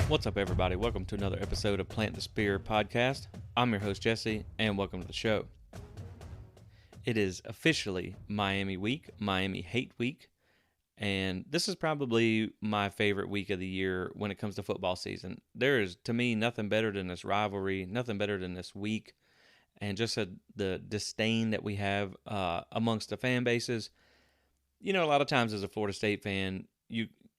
What's up, everybody? Welcome to another episode of Plant the Spear podcast. I'm your host, Jesse, and welcome to the show. It is officially Miami week, Miami Hate Week, and this is probably my favorite week of the year when it comes to football season. There is, to me, nothing better than this rivalry, nothing better than this week, and just the disdain that we have amongst the fan bases. You know, a lot of times as a Florida State fan,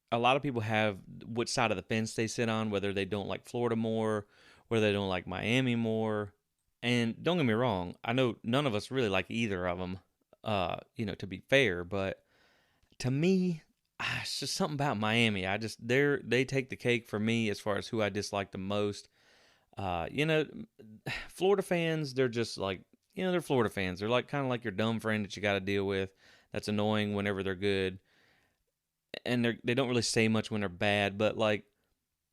a lot of people have which side of the fence they sit on, whether they don't like Florida more, whether they don't like Miami more. And don't get me wrong, I know none of us really like either of them, to be fair, but to me, it's just something about Miami. They take the cake for me as far as who I dislike the most. Florida fans, they're just like, they're Florida fans. They're like kind of like your dumb friend that you got to deal with that's annoying whenever they're good. And they don't really say much when they're bad, but like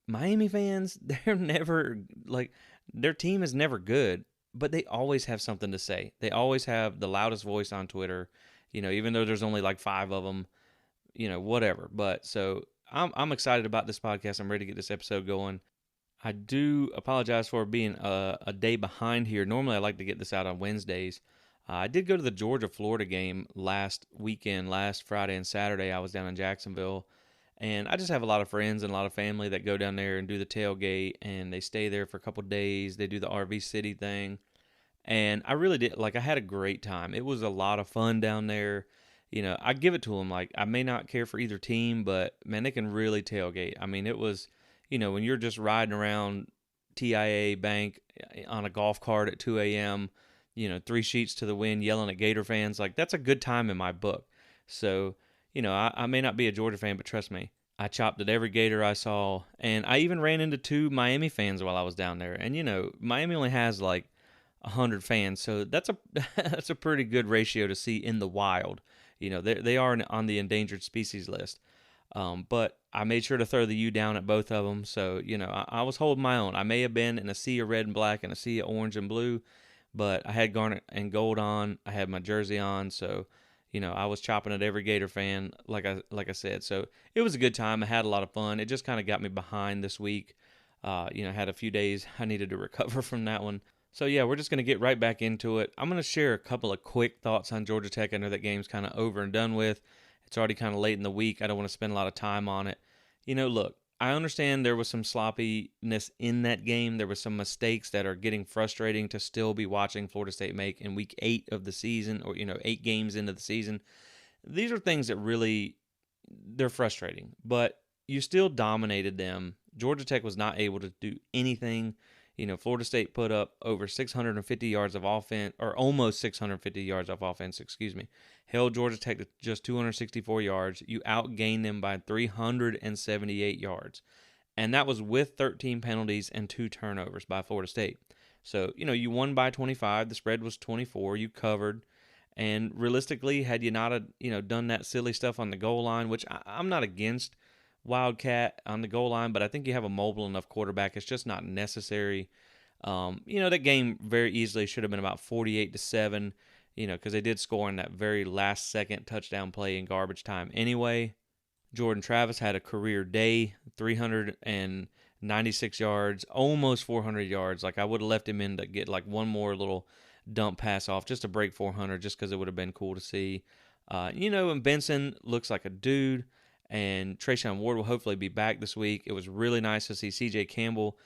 Miami fans, they're never like their team is never good, but they always have something to say. They always have the loudest voice on Twitter, even though there's only like 5 of them, whatever. But so I'm excited about this podcast. I'm ready to get this episode going. I do apologize for being a day behind here. Normally I like to get this out on Wednesdays. I did go to the Georgia-Florida game last weekend, last Friday and Saturday. I was down in Jacksonville, and I just have a lot of friends and a lot of family that go down there and do the tailgate, and they stay there for a couple of days. They do the RV City thing, and I really did. Like, I had a great time. It was a lot of fun down there. I give it to them. Like, I may not care for either team, but, man, they can really tailgate. I mean, it was, when you're just riding around TIA Bank on a golf cart at 2 a.m., 3 sheets to the wind, yelling at Gator fans. Like, that's a good time in my book. So, I may not be a Georgia fan, but trust me, I chopped at every Gator I saw. And I even ran into 2 Miami fans while I was down there. And, Miami only has like 100 fans. So that's that's a pretty good ratio to see in the wild. They are on the endangered species list. But I made sure to throw the U down at both of them. So, I was holding my own. I may have been in a sea of red and black and a sea of orange and blue, but I had garnet and gold on. I had my jersey on, so I was chopping at every Gator fan, like I said. So it was a good time. I had a lot of fun. It just kind of got me behind this week. I had a few days I needed to recover from that one. So yeah, we're just going to get right back into it. I'm going to share a couple of quick thoughts on Georgia Tech. I know that game's kind of over and done with. It's already kind of late in the week. I don't want to spend a lot of time on it. Look, I understand there was some sloppiness in that game. There were some mistakes that are getting frustrating to still be watching Florida State make in week 8 of the season, or 8 games into the season. These are things that really, they're frustrating, but you still dominated them. Georgia Tech was not able to do anything. Florida State put up over 650 yards of offense, or almost 650 yards of offense, held Georgia Tech to just 264 yards. You outgained them by 378 yards. And that was with 13 penalties and 2 turnovers by Florida State. So, you won by 25. The spread was 24. You covered. And realistically, had you not, done that silly stuff on the goal line, which I'm not against Wildcat on the goal line, but I think you have a mobile enough quarterback. It's just not necessary. That game very easily should have been about 48-7, because they did score in that very last second touchdown play in garbage time anyway. Jordan Travis had a career day, 396 yards, almost 400 yards. Like, I would have left him in to get like one more little dump pass off just to break 400, just because it would have been cool to see. And Benson looks like a dude. And Trayshawn Ward will hopefully be back this week. It was really nice to see C.J. Campbell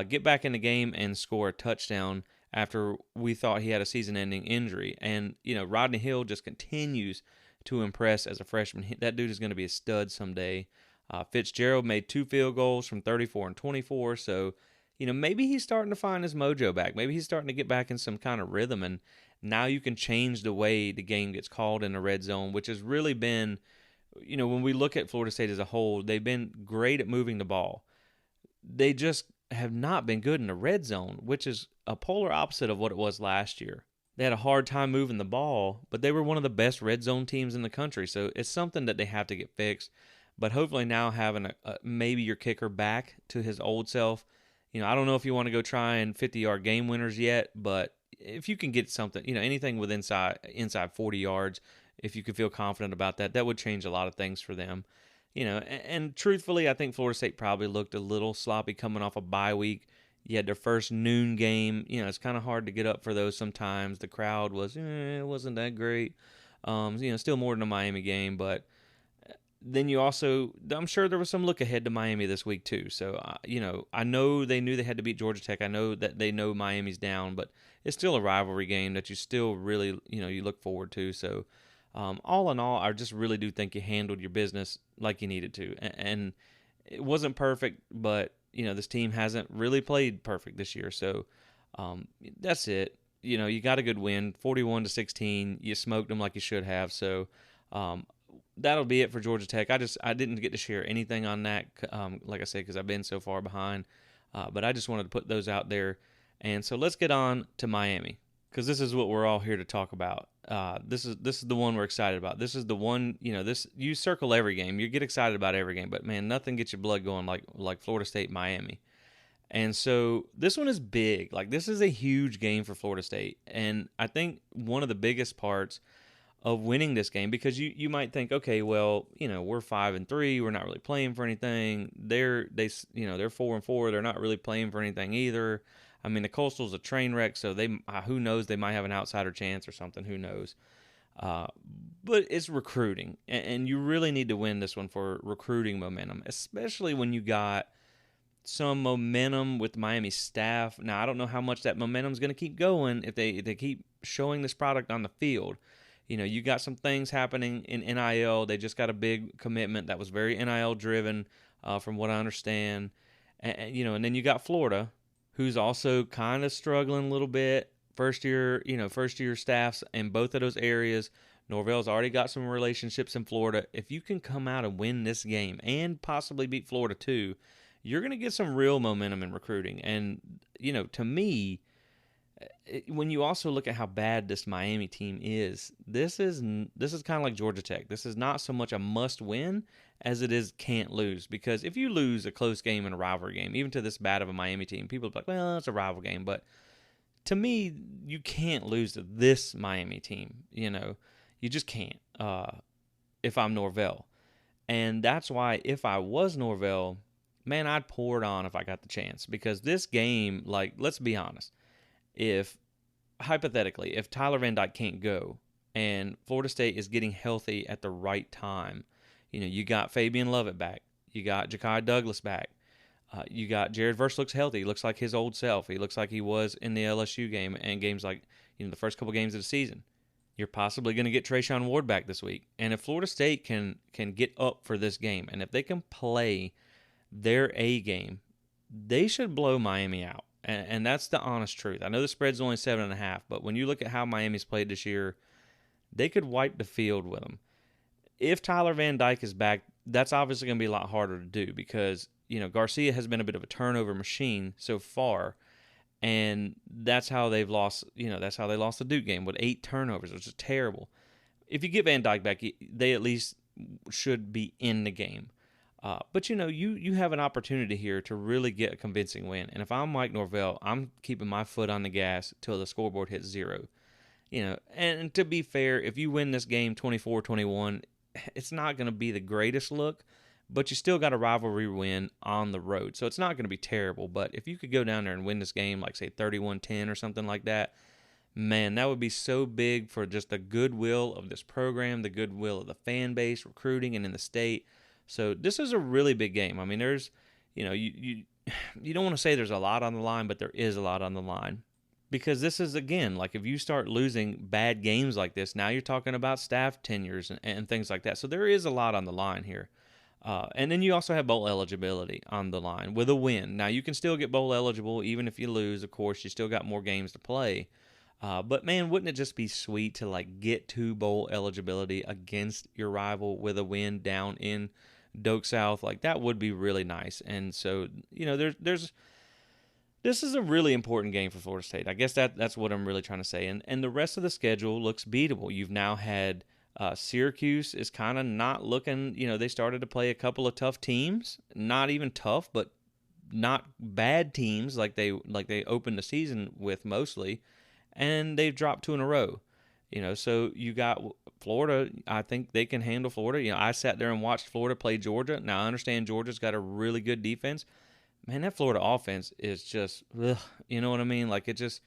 get back in the game and score a touchdown after we thought he had a season-ending injury. And, Rodney Hill just continues to impress as a freshman. That dude is going to be a stud someday. Fitzgerald made 2 field goals from 34 and 24. So, maybe he's starting to find his mojo back. Maybe he's starting to get back in some kind of rhythm. And now you can change the way the game gets called in the red zone, which has really been... when we look at Florida State as a whole, they've been great at moving the ball. They just have not been good in the red zone, which is a polar opposite of what it was last year. They had a hard time moving the ball, but they were one of the best red zone teams in the country, so it's something that they have to get fixed. But hopefully now having maybe your kicker back to his old self, I don't know if you want to go try and 50-yard game winners yet, but if you can get something, anything with inside 40 yards, if you could feel confident about that, that would change a lot of things for them. And truthfully, I think Florida State probably looked a little sloppy coming off a bye week. You had their first noon game. It's kind of hard to get up for those sometimes. The crowd it wasn't that great. Still more than a Miami game, but then I'm sure there was some look ahead to Miami this week too. So, I know they knew they had to beat Georgia Tech. I know that they know Miami's down, but it's still a rivalry game that you still really, you look forward to. So, all in all, I just really do think you handled your business like you needed to. And it wasn't perfect, but, this team hasn't really played perfect this year. So, that's it. You got a good win, 41-16. You smoked them like you should have. So, that'll be it for Georgia Tech. I didn't get to share anything on that, like I said, because I've been so far behind. But I just wanted to put those out there. And so let's get on to Miami, because this is what we're all here to talk about. This is the one we're excited about. This is the one, you circle every game. You get excited about every game, but man, nothing gets your blood going like Florida State Miami. And so this one is big. Like, this is a huge game for Florida State. And I think one of the biggest parts of winning this game, because you might think, okay, well, we're 5-3, we're not really playing for anything. They're 4-4, they're not really playing for anything either. I mean, the Coastal's a train wreck, so they who knows, they might have an outsider chance or something. Who knows? But it's recruiting, and you really need to win this one for recruiting momentum, especially when you got some momentum with Miami staff. Now, I don't know how much that momentum is going to keep going if they keep showing this product on the field. You got some things happening in NIL. They just got a big commitment that was very NIL driven, from what I understand. And then you got Florida, who's also kind of struggling a little bit. First year staffs in both of those areas. Norvell's already got some relationships in Florida. If you can come out and win this game and possibly beat Florida too, you're going to get some real momentum in recruiting. And, to me, when you also look at how bad this Miami team is, this is kind of like Georgia Tech. This is not so much a must win as it is can't lose. Because if you lose a close game in a rivalry game, even to this bad of a Miami team, people are like, well, it's a rival game. But to me, you can't lose to this Miami team. You just can't. If I'm Norvell, and that's why if I was Norvell, man, I'd pour it on if I got the chance. Because this game, like, let's be honest. If Tyler Van Dyke can't go and Florida State is getting healthy at the right time, you got Fabian Lovett back, you got Ja'Kai Douglas back, you got Jared Verse looks healthy, he looks like his old self, he looks like he was in the LSU game and games like the first couple games of the season. You're possibly going to get Trayshawn Ward back this week, and if Florida State can get up for this game, and if they can play their A game, they should blow Miami out. And that's the honest truth. I know the spread's only 7.5, but when you look at how Miami's played this year, they could wipe the field with them. If Tyler Van Dyke is back, that's obviously going to be a lot harder to do because, Garcia has been a bit of a turnover machine so far, and that's how they've lost, that's how they lost the Duke game with 8 turnovers, which is terrible. If you get Van Dyke back, they at least should be in the game. But you have an opportunity here to really get a convincing win. And if I'm Mike Norvell, I'm keeping my foot on the gas till the scoreboard hits 0. And to be fair, if you win this game 24-21, it's not going to be the greatest look, but you still got a rivalry win on the road. So it's not going to be terrible. But if you could go down there and win this game, like say 31-10 or something like that, man, that would be so big for just the goodwill of this program, the goodwill of the fan base, recruiting, and in the state. So this is a really big game. I mean, there's, you don't want to say there's a lot on the line, but there is a lot on the line. Because this is, again, like if you start losing bad games like this, now you're talking about staff tenures and things like that. So there is a lot on the line here. And then you also have bowl eligibility on the line with a win. Now, you can still get bowl eligible even if you lose. Of course, you still got more games to play. But, man, wouldn't it just be sweet to, like, get to bowl eligibility against your rival with a win down in Doak South? Like, that would be really nice. And so, this is a really important game for Florida State. I guess that's what I'm really trying to say. And the rest of the schedule looks beatable. You've now had Syracuse is kind of not looking, they started to play a couple of tough teams. Not even tough, but not bad teams like they opened the season with mostly. And they've dropped 2 in a row. So you got Florida. I think they can handle Florida. I sat there and watched Florida play Georgia. Now I understand Georgia's got a really good defense. Man, that Florida offense is just, ugh, you know what I mean? Like it's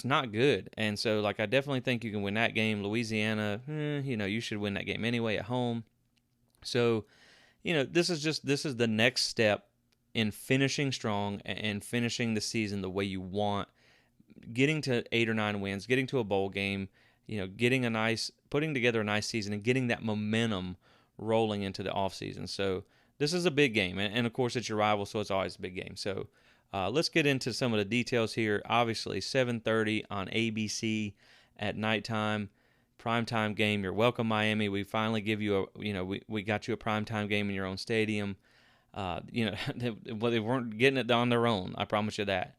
not good. And so, like, I definitely think you can win that game. Louisiana, you should win that game anyway at home. So, this is the next step in finishing strong and finishing the season the way you want, getting to 8 or 9 wins, getting to a bowl game, putting together a nice season and getting that momentum rolling into the offseason. So this is a big game. And of course, it's your rival, so it's always a big game. So let's get into some of the details here. Obviously, 7:30 on ABC at nighttime. Primetime game. You're welcome, Miami. We finally give you we got you a primetime game in your own stadium. They weren't getting it on their own. I promise you that.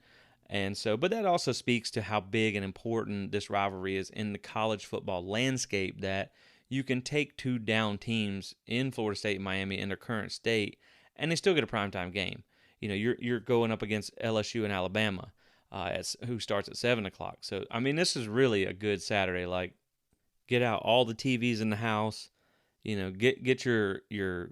And so, but that also speaks to how big and important this rivalry is in the college football landscape, that you can take two down teams in Florida State and Miami in their current state, and they still get a primetime game. You're going up against LSU and Alabama, who starts at 7 o'clock. So, I mean, this is really a good Saturday. Like, get out all the TVs in the house, get your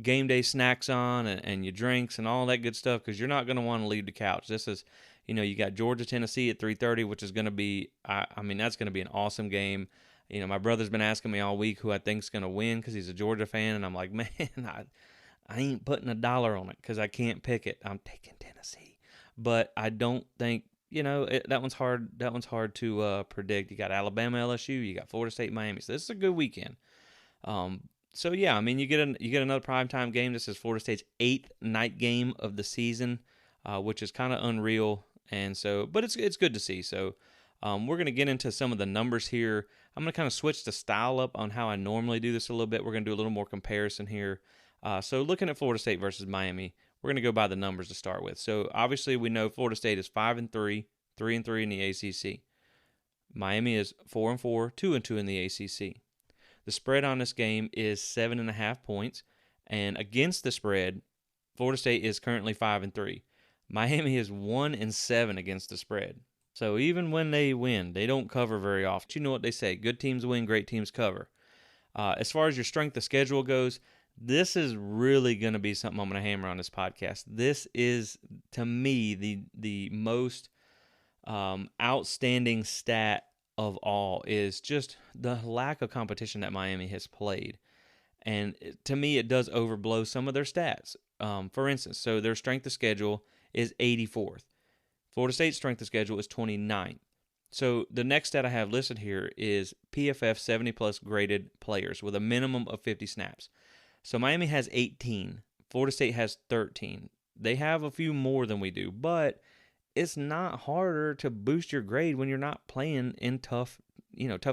game day snacks on and your drinks and all that good stuff, because you're not going to want to leave the couch. This is, you got Georgia, Tennessee at 3:30, which is going to be, I mean, that's going to be an awesome game. My brother's been asking me all week who I think's going to win because he's a Georgia fan, and I'm like, man, I ain't putting a dollar on it because I can't pick it. I'm taking Tennessee, but I don't think, that one's hard. That one's hard to predict. You got Alabama, LSU, you got Florida State, Miami. So this is a good weekend. So yeah, I mean, you get another primetime game. This is Florida State's 8th night game of the season, which is kind of unreal. And so, but it's good to see. So, we're going to get into some of the numbers here. I'm going to kind of switch the style up on how I normally do this a little bit. We're going to do a little more comparison here. So looking at Florida State versus Miami, we're going to go by the numbers to start with. So obviously we know Florida State is 5-3, 3-3 in the ACC. Miami is 4-4, 2-2 in the ACC. The spread on this game is 7.5 points, and against the spread, Florida State is currently 5-3. Miami is 1-7 against the spread. So even when they win, they don't cover very often. You know what they say: good teams win, great teams cover. As far as your strength of schedule goes, this is really going to be something I'm going to hammer on this podcast. This is, to me, the most outstanding stat of all, is just the lack of competition that Miami has played. And to me, it does overblow some of their stats. For instance, so their strength of schedule is 84th. Florida State's strength of schedule is 29th. So the next stat I have listed here is PFF 70-plus graded players with a minimum of 50 snaps. So Miami has 18. Florida State has 13. They have a few more than we do, but it's not harder to boost your grade when you're not playing in tough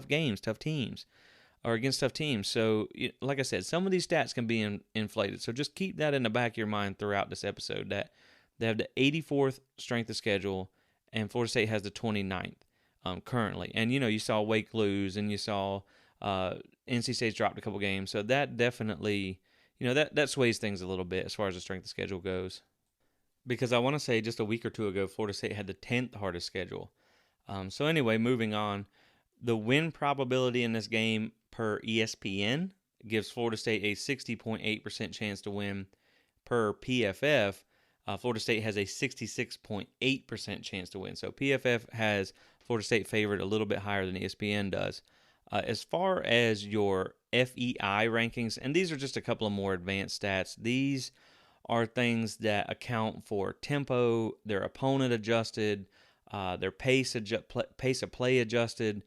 games, tough teams, or against tough teams. So, like I said, some of these stats can be inflated. So just keep that in the back of your mind throughout this episode, that they have the 84th strength of schedule, and Florida State has the 29th currently. And, you saw Wake lose, and you saw NC State's dropped a couple games. So that definitely, that sways things a little bit as far as the strength of schedule goes. Because I want to say just a week or two ago, Florida State had the 10th hardest schedule. So anyway, moving on. The win probability in this game per ESPN gives Florida State a 60.8% chance to win. Per PFF, Florida State has a 66.8% chance to win. So PFF has Florida State favored a little bit higher than ESPN does. As far as your FEI rankings, and these are just a couple of more advanced stats, these are things that account for tempo, their opponent adjusted, their pace of play adjusted,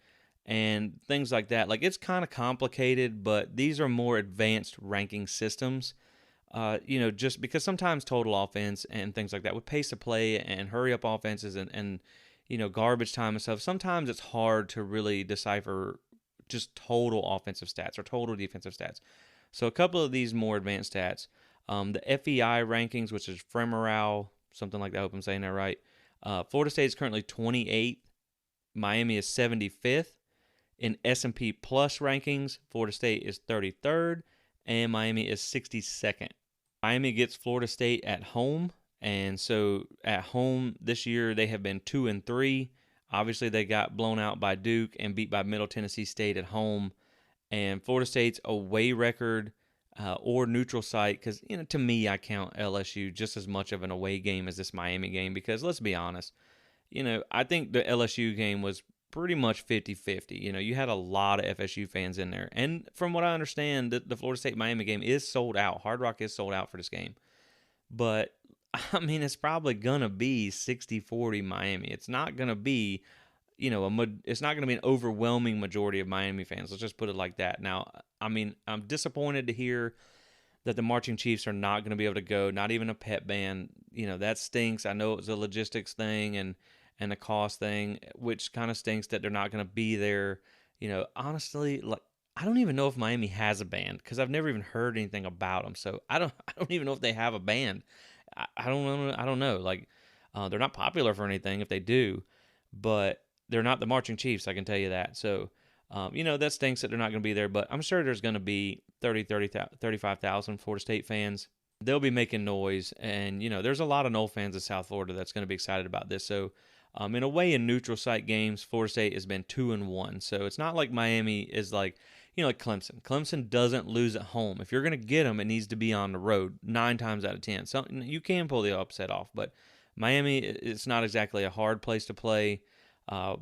and things like that. Like, it's kind of complicated, but these are more advanced ranking systems. Just because sometimes total offense and things like that with pace of play and hurry up offenses and garbage time and stuff, sometimes it's hard to really decipher just total offensive stats or total defensive stats. So a couple of these more advanced stats, the FEI rankings, which is Fremerau, something like that. I hope I'm saying that right. Florida State is currently 28th. Miami is 75th. In S&P Plus rankings, Florida State is 33rd, and Miami is 62nd. Miami gets Florida State at home, and so at home this year they have been 2-3. Obviously, they got blown out by Duke and beat by Middle Tennessee State at home. And Florida State's away record or neutral site, because to me, I count LSU just as much of an away game as this Miami game. Because let's be honest, I think the LSU game was pretty much 50-50. You had a lot of FSU fans in there. And from what I understand, the Florida State-Miami game is sold out. Hard Rock is sold out for this game. But, I mean, it's probably going to be 60-40 Miami. It's not going to be, it's not going to be an overwhelming majority of Miami fans. Let's just put it like that. Now, I mean, I'm disappointed to hear that the Marching Chiefs are not going to be able to go, not even a pep band. That stinks. I know it was a logistics thing and a cost thing, which kind of stinks that they're not going to be there. Honestly, like, I don't even know if Miami has a band because I've never even heard anything about them. So I don't even know if they have a band. I don't know. Like, they're not popular for anything if they do, but they're not the Marching Chiefs, I can tell you that. So, that stinks that they're not going to be there, but I'm sure there's going to be 35,000 Florida State fans. They'll be making noise, and, there's a lot of Nole fans in South Florida that's going to be excited about this. So, in a way, in neutral site games, Florida State has been 2-1. So it's not like Miami is like, like Clemson. Clemson doesn't lose at home. If you're going to get them, it needs to be on the road 9 times out of 10. So you can pull the upset off, but Miami, it's not exactly a hard place to play,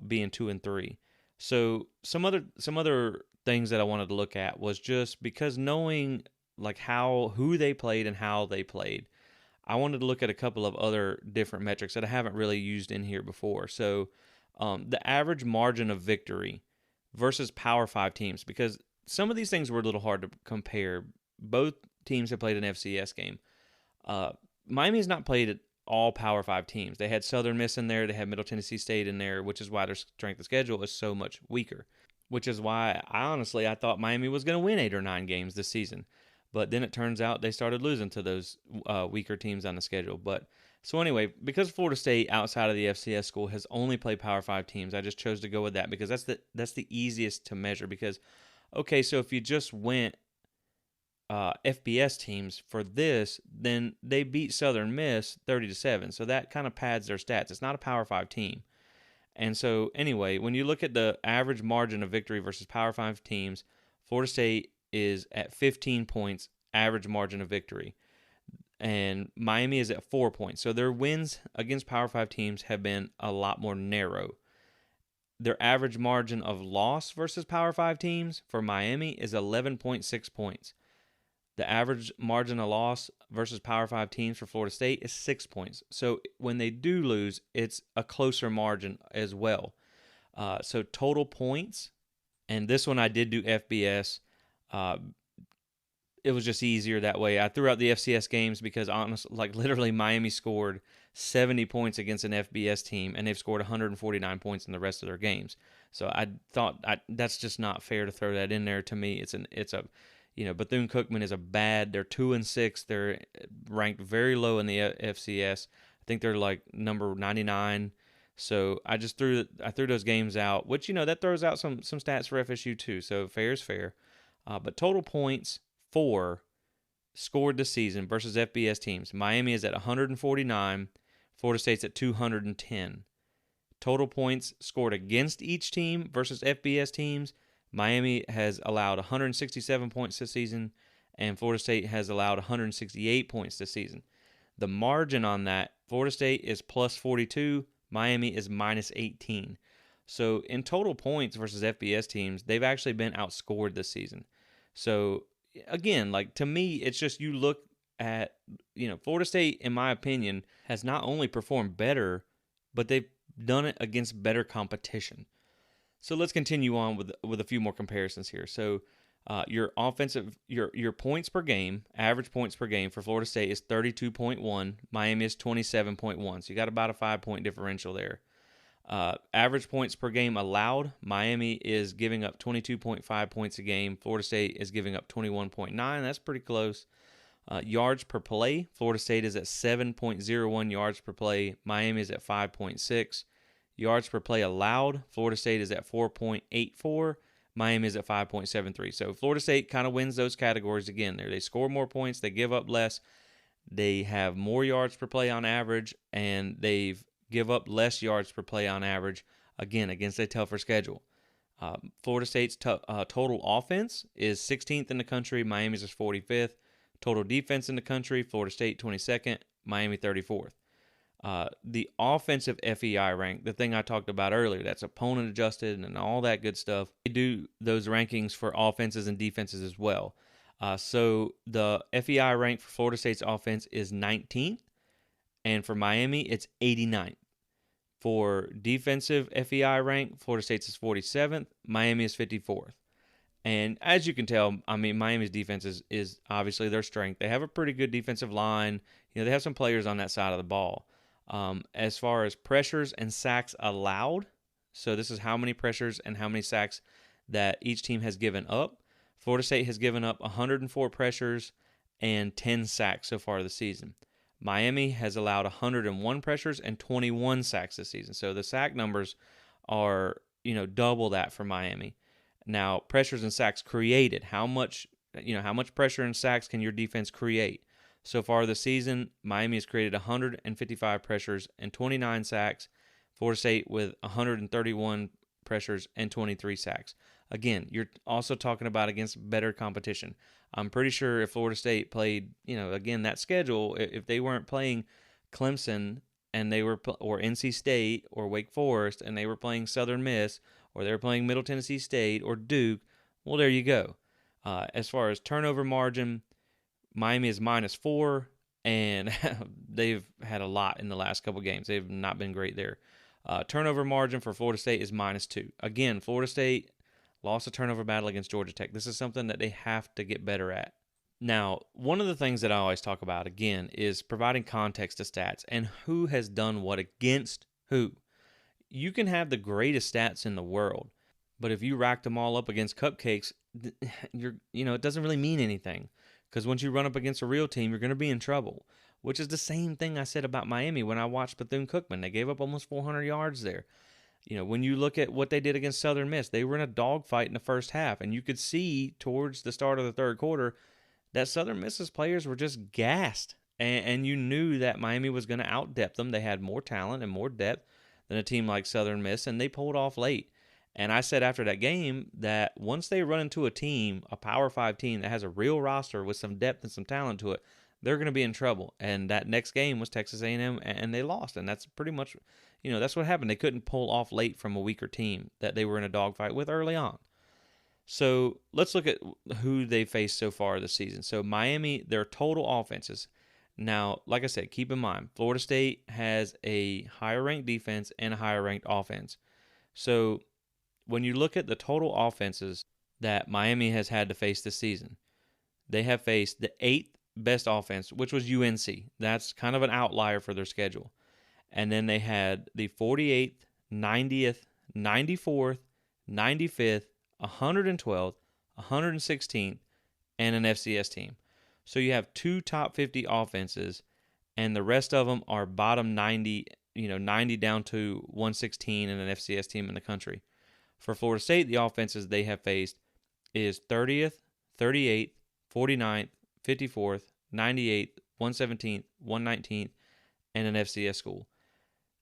being 2-3. So some other things that I wanted to look at was just because knowing like who they played and how they played. I wanted to look at a couple of other different metrics that I haven't really used in here before. So the average margin of victory versus Power 5 teams, because some of these things were a little hard to compare. Both teams have played an FCS game. Miami has not played all Power 5 teams. They had Southern Miss in there. They had Middle Tennessee State in there, which is why their strength of schedule is so much weaker, which is why I thought Miami was going to win 8 or 9 games this season. But then it turns out they started losing to those weaker teams on the schedule. But so anyway, because Florida State outside of the FCS school has only played Power 5 teams, I just chose to go with that because that's the easiest to measure. Because, okay, so if you just went FBS teams for this, then they beat Southern Miss 30-7. So that kind of pads their stats. It's not a Power 5 team. And so anyway, when you look at the average margin of victory versus Power 5 teams, Florida State is at 15 points average margin of victory, and Miami is at 4 points. So their wins against Power 5 teams have been a lot more narrow. Their average margin of loss versus Power 5 teams for Miami is 11.6 points. The average margin of loss versus Power 5 teams for Florida State is 6 points. So when they do lose, it's a closer margin as well. So total points, and this one I did do FBS. It was just easier that way. I threw out the FCS games because honestly, like literally Miami scored 70 points against an FBS team, and they've scored 149 points in the rest of their games. So I thought that's just not fair to throw that in there. To me, it's a Bethune-Cookman is they're 2-6. They're ranked very low in the FCS. I think they're like number 99. So I threw those games out, which that throws out some stats for FSU too. So fair is fair. But total points for scored this season versus FBS teams. Miami is at 149. Florida State's at 210. Total points scored against each team versus FBS teams. Miami has allowed 167 points this season, and Florida State has allowed 168 points this season. The margin on that, Florida State is plus 42. Miami is minus 18. So in total points versus FBS teams, they've actually been outscored this season. So again, like to me, it's just you look at, Florida State, in my opinion, has not only performed better, but they've done it against better competition. So let's continue on with a few more comparisons here. So your points per game, average points per game for Florida State is 32.1. Miami is 27.1. So you got about a 5-point differential there. Average points per game allowed, Miami is giving up 22.5 points a game. Florida State is giving up 21.9. That's pretty close. Yards per play, Florida State is at 7.01 yards per play. Miami is at 5.6. Yards per play allowed, Florida State is at 4.84. Miami is at 5.73. So Florida State kind of wins those categories again. There, they score more points, they give up less, they have more yards per play on average, and they've give up less yards per play on average again, against a tougher schedule. Florida State's total offense is 16th in the country. Miami's is 45th. Total defense in the country, Florida State 22nd, Miami 34th. The offensive FEI rank, the thing I talked about earlier, that's opponent adjusted and all that good stuff. They do those rankings for offenses and defenses as well. So the FEI rank for Florida State's offense is 19th, and for Miami, it's 89th. For defensive FEI rank, Florida State's is 47th, Miami is 54th. And as you can tell, I mean, Miami's defense is obviously their strength. They have a pretty good defensive line. They have some players on that side of the ball. As far as pressures and sacks allowed, so this is how many pressures and how many sacks that each team has given up. Florida State has given up 104 pressures and 10 sacks so far this season. Miami has allowed 101 pressures and 21 sacks this season. So the sack numbers are, double that for Miami. Now, pressures and sacks created. How much pressure and sacks can your defense create? So far this season, Miami has created 155 pressures and 29 sacks. Florida State with 131 pressures and 23 sacks. Again, you're also talking about against better competition. I'm pretty sure if Florida State played, again, that schedule, if they weren't playing Clemson and they were, or NC State or Wake Forest, and they were playing Southern Miss, or they were playing Middle Tennessee State or Duke, well, there you go. As far as turnover margin, Miami is -4, and they've had a lot in the last couple games. They've not been great there. Turnover margin for Florida State is -2. Again, Florida State lost a turnover battle against Georgia Tech. This is something that they have to get better at. Now, one of the things that I always talk about, again, is providing context to stats and who has done what against who. You can have the greatest stats in the world, but if you racked them all up against cupcakes, it doesn't really mean anything. Because once you run up against a real team, you're going to be in trouble, which is the same thing I said about Miami when I watched Bethune-Cookman. They gave up almost 400 yards there. When you look at what they did against Southern Miss, they were in a dogfight in the first half, and you could see towards the start of the third quarter that Southern Miss's players were just gassed, and you knew that Miami was going to out-depth them. They had more talent and more depth than a team like Southern Miss, and they pulled off late. And I said after that game that once they run into a team, a Power 5 team that has a real roster with some depth and some talent to it, they're going to be in trouble. And that next game was Texas A&M, and they lost. And that's pretty much, that's what happened. They couldn't pull off late from a weaker team that they were in a dogfight with early on. So let's look at who they faced so far this season. So Miami, their total offenses. Now, like I said, keep in mind, Florida State has a higher-ranked defense and a higher-ranked offense. So when you look at the total offenses that Miami has had to face this season, they have faced the 8th best offense, which was UNC. That's kind of an outlier for their schedule. And then they had the 48th, 90th, 94th, 95th, 112th, 116th, and an FCS team. So you have 2 top 50 offenses, and the rest of them are bottom 90, 90 down to 116 and an FCS team in the country. For Florida State, the offenses they have faced is 30th, 38th, 49th, 54th, 98th, 117th, 119th, and an FCS school.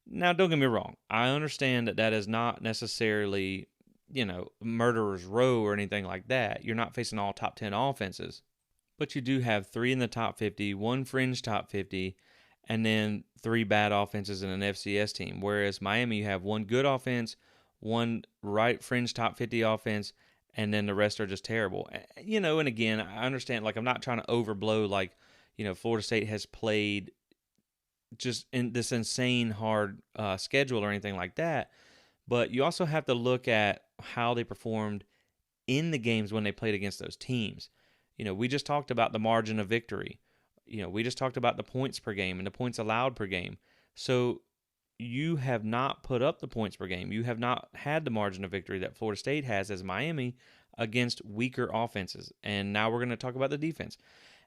Now, don't get me wrong. I understand that is not necessarily, murderer's row or anything like that. You're not facing all top 10 offenses. But you do have 3 in the top 50, 1 fringe top 50, and then 3 bad offenses in an FCS team. Whereas Miami, you have 1 good offense, 1 right fringe top 50 offense, and then the rest are just terrible. And again, I understand, I'm not trying to overblow, Florida State has played just in this insane hard schedule or anything like that. But you also have to look at how they performed in the games when they played against those teams. We just talked about the margin of victory. We just talked about the points per game and the points allowed per game. So you have not put up the points per game. You have not had the margin of victory that Florida State has as Miami against weaker offenses. And now we're going to talk about the defense.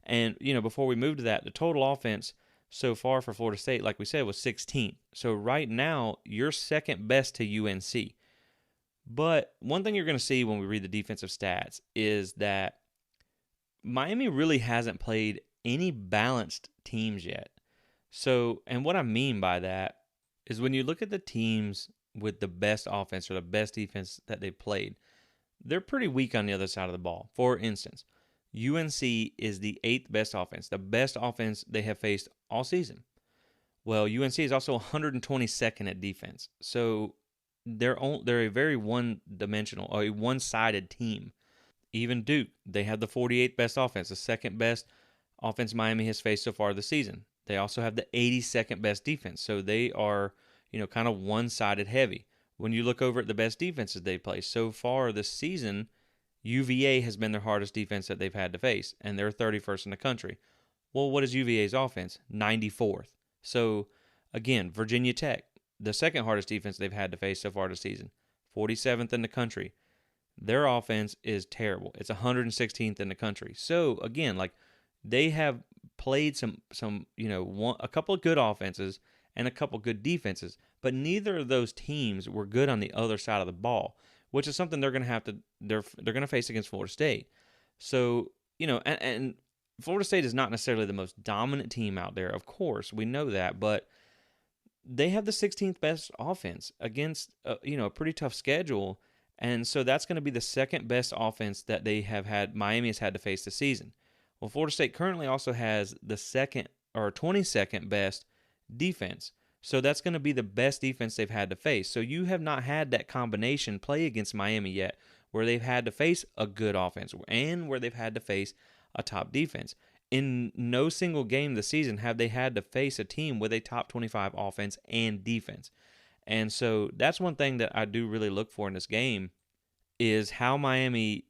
And, before we move to that, the total offense so far for Florida State, like we said, was 16th. So right now, you're second best to UNC. But one thing you're going to see when we read the defensive stats is that Miami really hasn't played any balanced teams yet. So, and what I mean by that is when you look at the teams with the best offense or the best defense that they've played, they're pretty weak on the other side of the ball. For instance, UNC is the eighth best offense, the best offense they have faced all season. Well, UNC is also 122nd at defense. So they're a very one-dimensional, or a one-sided team. Even Duke, they have the 48th best offense, the second best offense Miami has faced so far this season. They also have the 82nd best defense. So they are, kind of one-sided heavy. When you look over at the best defenses they play so far this season, UVA has been their hardest defense that they've had to face, and they're 31st in the country. Well, what is UVA's offense? 94th. So, again, Virginia Tech, the second hardest defense they've had to face so far this season, 47th in the country. Their offense is terrible. It's 116th in the country. So, again, like they have played a couple of good offenses and a couple good defenses, but neither of those teams were good on the other side of the ball, which is something they're going to have to they're going to face against Florida State. So, and Florida State is not necessarily the most dominant team out there, of course, we know that, but they have the 16th best offense against a pretty tough schedule, and so that's going to be the second best offense that Miami has had to face this season. Well, Florida State currently also has the second or 22nd best defense. So that's going to be the best defense they've had to face. So you have not had that combination play against Miami yet, where they've had to face a good offense and where they've had to face a top defense. In no single game this season have they had to face a team with a top 25 offense and defense. And so that's one thing that I do really look for in this game is how Miami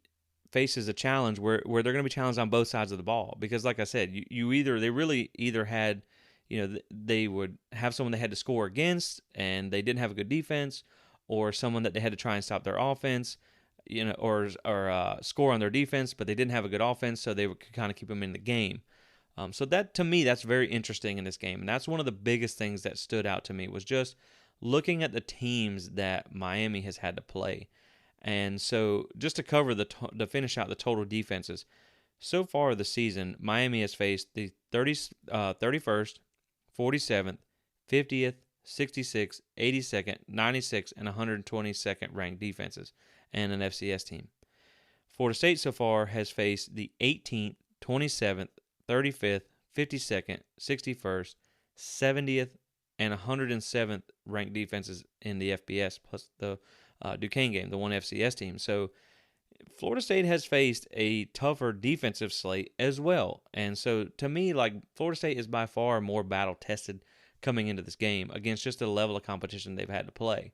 faces a challenge where they're going to be challenged on both sides of the ball. Because like I said, they really either had, they would have someone they had to score against and they didn't have a good defense, or someone that they had to try and stop their offense, or score on their defense, but they didn't have a good offense, so they could kind of keep them in the game. So that, to me, that's very interesting in this game. And that's one of the biggest things that stood out to me was just looking at the teams that Miami has had to play. And so just to cover to finish out the total defenses, so far this season, Miami has faced the 31st, 47th, 50th, 66th, 82nd, 96th, and 122nd ranked defenses and an FCS team. Florida State so far has faced the 18th, 27th, 35th, 52nd, 61st, 70th, and 107th ranked defenses in the FBS, plus the Duquesne game, the one FCS team. So Florida State has faced a tougher defensive slate as well. And so to me, like, Florida State is by far more battle tested coming into this game against just the level of competition they've had to play.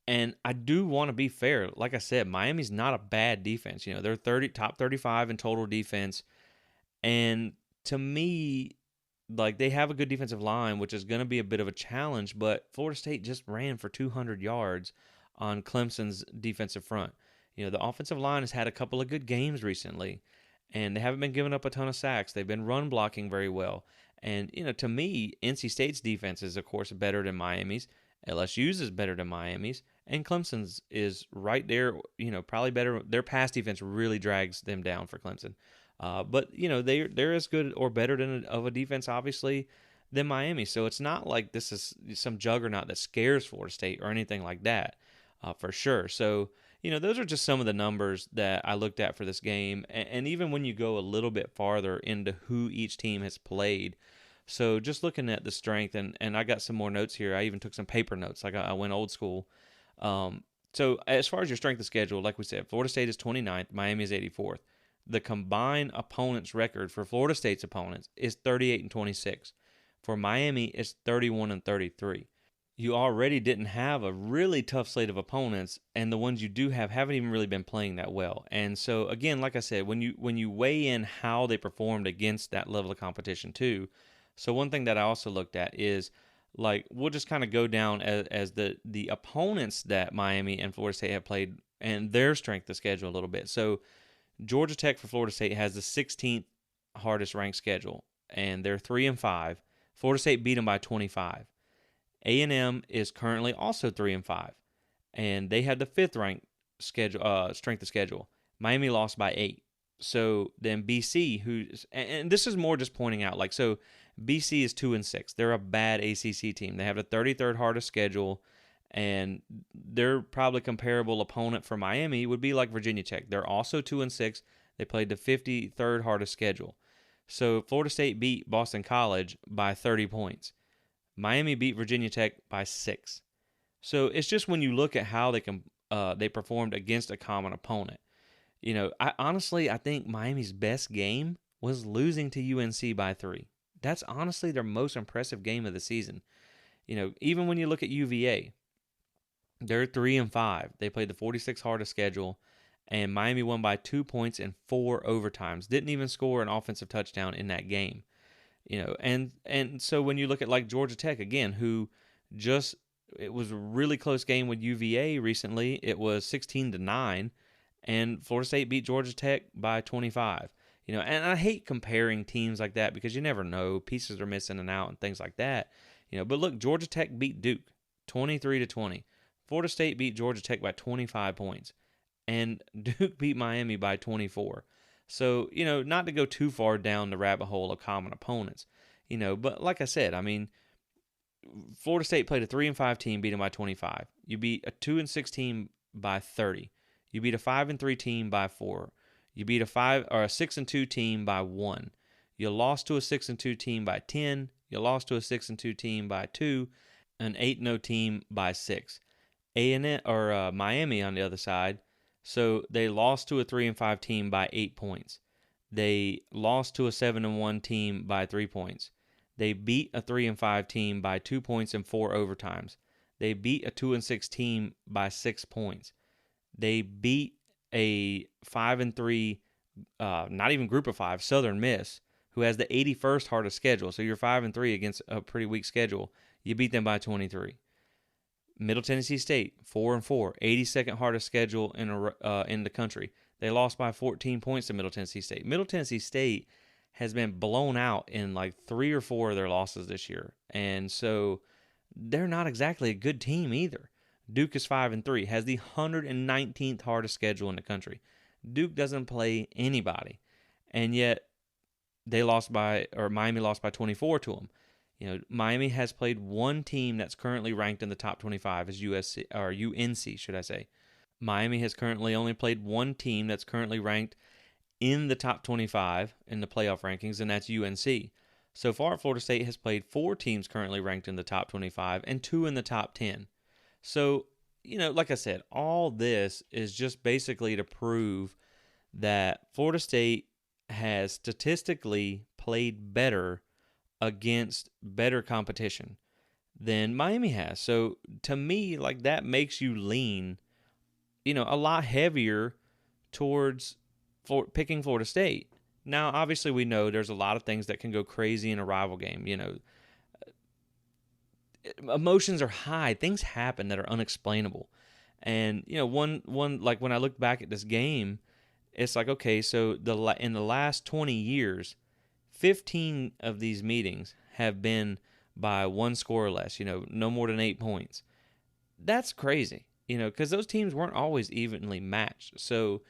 And I do want to be fair. Like I said, Miami's not a bad defense. They're top 35 in total defense. And to me, like, they have a good defensive line, which is going to be a bit of a challenge, but Florida State just ran for 200 yards on Clemson's defensive front. The offensive line has had a couple of good games recently, and they haven't been giving up a ton of sacks. They've been run blocking very well. And, to me, NC State's defense is, of course, better than Miami's. LSU's is better than Miami's. And Clemson's is right there, probably better. Their pass defense really drags them down for Clemson. But, they're as good or better of a defense, obviously, than Miami. So it's not like this is some juggernaut that scares Florida State or anything like that, for sure. So, those are just some of the numbers that I looked at for this game. And even when you go a little bit farther into who each team has played, so just looking at the strength, and I got some more notes here. I even took some paper notes. I went old school. So as far as your strength of schedule, like we said, Florida State is 29th, Miami is 84th. The combined opponents record for Florida State's opponents is 38-26. For Miami, it's 31-33. You already didn't have a really tough slate of opponents, and the ones you do have haven't even really been playing that well. And so, again, like I said, when you weigh in how they performed against that level of competition too, so one thing that I also looked at is, like, we'll just kind of go down as the opponents that Miami and Florida State have played and their strength of schedule a little bit. So Georgia Tech for Florida State has the 16th hardest ranked schedule, and they're 3-5. Florida State beat them by 25. A&M is currently also 3-5, and they had the 5th ranked strength of schedule. Miami lost by 8. So then BC, and this is more just pointing out, like, so BC is 2-6. They're a bad ACC team. They have the 33rd hardest schedule, And their probably comparable opponent for Miami would be like Virginia Tech. They're also 2-6. They played the 53rd hardest schedule. So Florida State beat Boston College by 30 points. Miami beat Virginia Tech by 6. So it's just when you look at how they performed against a common opponent. I think Miami's best game was losing to UNC by 3. That's honestly their most impressive game of the season. Even when you look at UVA, they're 3-5. They played the 46th hardest schedule, and Miami won by 2 points in 4 overtimes. Didn't even score an offensive touchdown in that game. And so when you look at like Georgia Tech again, it was a really close game with UVA recently. It was 16-9, and Florida State beat Georgia Tech by 25. And I hate comparing teams like that because you never know, pieces are missing and out and things like that. But look, Georgia Tech beat Duke 23-20. Florida State beat Georgia Tech by 25 points, and Duke beat Miami by 24. So, not to go too far down the rabbit hole of common opponents, but like I said, I mean, Florida State played a 3-5 team, beat them by 25. You beat a 2-6 team by 30. You beat a 5-3 team by 4. You beat a 6-2 team by 1. You lost to a 6-2 team by 10. You lost to a 6-2 team by 2, an 8-0 team by 6. Miami on the other side, so they lost to a 3-5 team by 8 points. They lost to a 7-1 team by 3 points. They beat a 3-5 team by 2 points in 4 overtimes. They beat a 2-6 team by 6 points. They beat a 5-3, not even group of 5, Southern Miss, who has the 81st hardest schedule. So you're 5-3 against a pretty weak schedule. You beat them by 23. Middle Tennessee State, 4-4, 82nd hardest schedule in the country. They lost by 14 points to Middle Tennessee State. Middle Tennessee State has been blown out in like 3 or 4 of their losses this year, and so they're not exactly a good team either. Duke is 5-3, has the 119th hardest schedule in the country. Duke doesn't play anybody, and yet Miami lost by 24 to them. Miami has played one team that's currently ranked in the top 25 is UNC, should I say. Miami has currently only played one team that's currently ranked in the top 25 in the playoff rankings, and that's UNC. So far, Florida State has played 4 teams currently ranked in the top 25 and 2 in the top 10. So, like I said, all this is just basically to prove that Florida State has statistically played better against better competition than Miami has. So to me, like that makes you lean, a lot heavier towards picking Florida State. Now, obviously, we know there's a lot of things that can go crazy in a rival game. Emotions are high. Things happen that are unexplainable. And one like when I look back at this game, it's like, okay, so in the last 20 years, 15 of these meetings have been by 1 score or less, no more than 8 points. That's crazy, because those teams weren't always evenly matched. So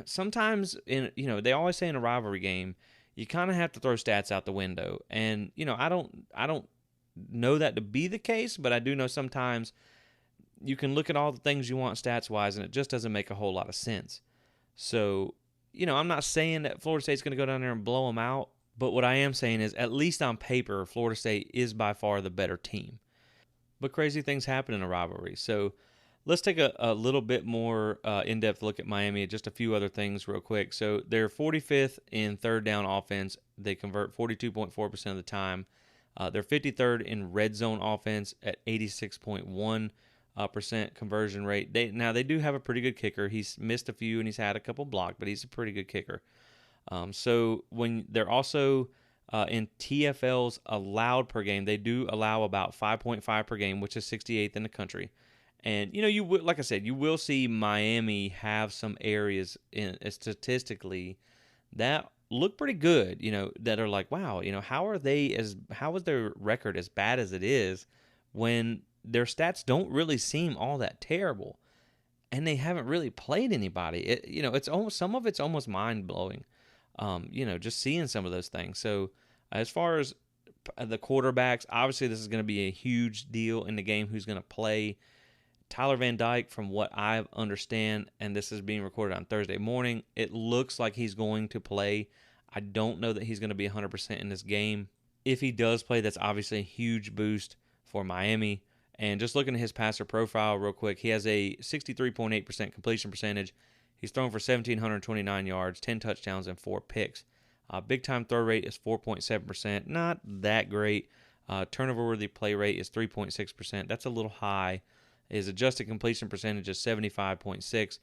sometimes, they always say in a rivalry game, you kind of have to throw stats out the window. And, I don't know that to be the case, but I do know sometimes you can look at all the things you want stats-wise, and it just doesn't make a whole lot of sense. So, I'm not saying that Florida State's going to go down there and blow them out, but what I am saying is, at least on paper, Florida State is by far the better team. But crazy things happen in a rivalry. So let's take a little bit more in-depth look at Miami and just a few other things real quick. So they're 45th in third down offense. They convert 42.4% of the time. They're 53rd in red zone offense at 86.1%. Conversion rate. They do have a pretty good kicker. He's missed a few and he's had a couple blocked, but he's a pretty good kicker. So when they're also in TFL's allowed per game, they do allow about 5.5 per game, which is 68th in the country. And like I said, you will see Miami have some areas statistically that look pretty good. That are like, wow. How is their record as bad as it is when their stats don't really seem all that terrible, and they haven't really played anybody. It's almost mind blowing. Just seeing some of those things. So as far as the quarterbacks, obviously this is going to be a huge deal in the game who's going to play. Tyler Van Dyke, from what I understand, and this is being recorded on Thursday morning, it looks like he's going to play. I don't know that he's going to be 100% in this game. If he does play, that's obviously a huge boost for Miami. And just looking at his passer profile real quick, he has a 63.8% completion percentage. He's thrown for 1,729 yards, 10 touchdowns, and 4 picks. Big time throw rate is 4.7%. Not that great. Turnover-worthy play rate is 3.6%. That's a little high. His adjusted completion percentage is 75.6%.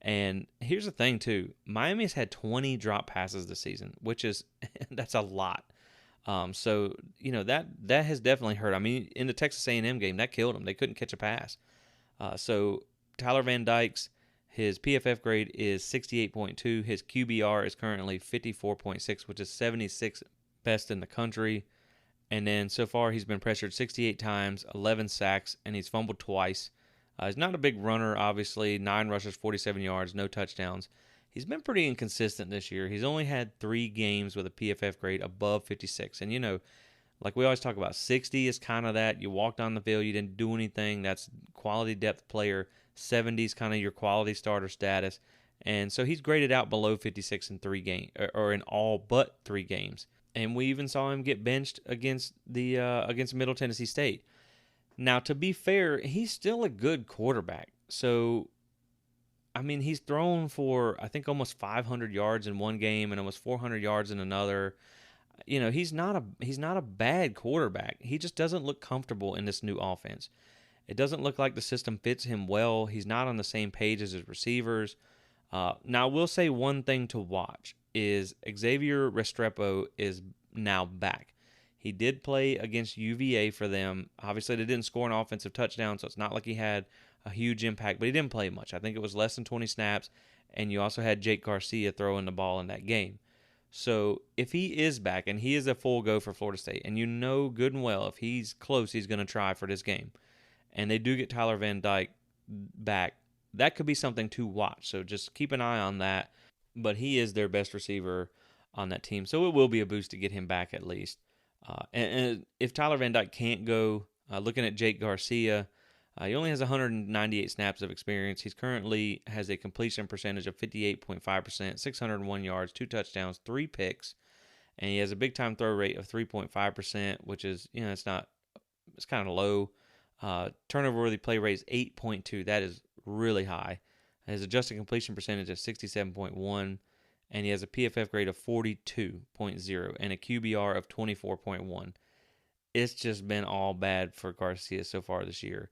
And here's the thing, too. Miami's had 20 drop passes this season, which is that's a lot. So that has definitely hurt. I mean, in the Texas A&M game, that killed them. They couldn't catch a pass. So Tyler Van Dyke's his PFF grade is 68.2. His QBR is currently 54.6, which is 76th best in the country. And then so far he's been pressured 68 times, 11 sacks, and he's fumbled twice. He's not a big runner, obviously. 9 rushes, 47 yards, no touchdowns. He's been pretty inconsistent this year. He's only had 3 games with a PFF grade above 56. And, like we always talk about, 60 is kind of that. You walked on the field, you didn't do anything. That's quality depth player. 70 is kind of your quality starter status. And so he's graded out below 56 in 3 games, or in all but 3 games. And we even saw him get benched against Middle Tennessee State. Now, to be fair, he's still a good quarterback. So, I mean, he's thrown for, I think, almost 500 yards in one game and almost 400 yards in another. He's not a bad quarterback. He just doesn't look comfortable in this new offense. It doesn't look like the system fits him well. He's not on the same page as his receivers. Now, I will say one thing to watch is Xavier Restrepo is now back. He did play against UVA for them. Obviously, they didn't score an offensive touchdown, so it's not like he had a huge impact, but he didn't play much. I think it was less than 20 snaps, and you also had Jake Garcia throwing the ball in that game. So if he is back, and he is a full go for Florida State, and you know good and well if he's close, he's going to try for this game, and they do get Tyler Van Dyke back, that could be something to watch. So just keep an eye on that. But he is their best receiver on that team, so it will be a boost to get him back at least. And if Tyler Van Dyke can't go, looking at Jake Garcia, he only has 198 snaps of experience. He's currently has a completion percentage of 58.5%, 601 yards, 2 touchdowns, 3 picks, and he has a big time throw rate of 3.5%, which is it's kind of low. Turnover worthy play rate is 8.2. That is really high. His adjusted completion percentage is 67.1, and he has a PFF grade of 42.0 and a QBR of 24.1. It's just been all bad for Garcia so far this year.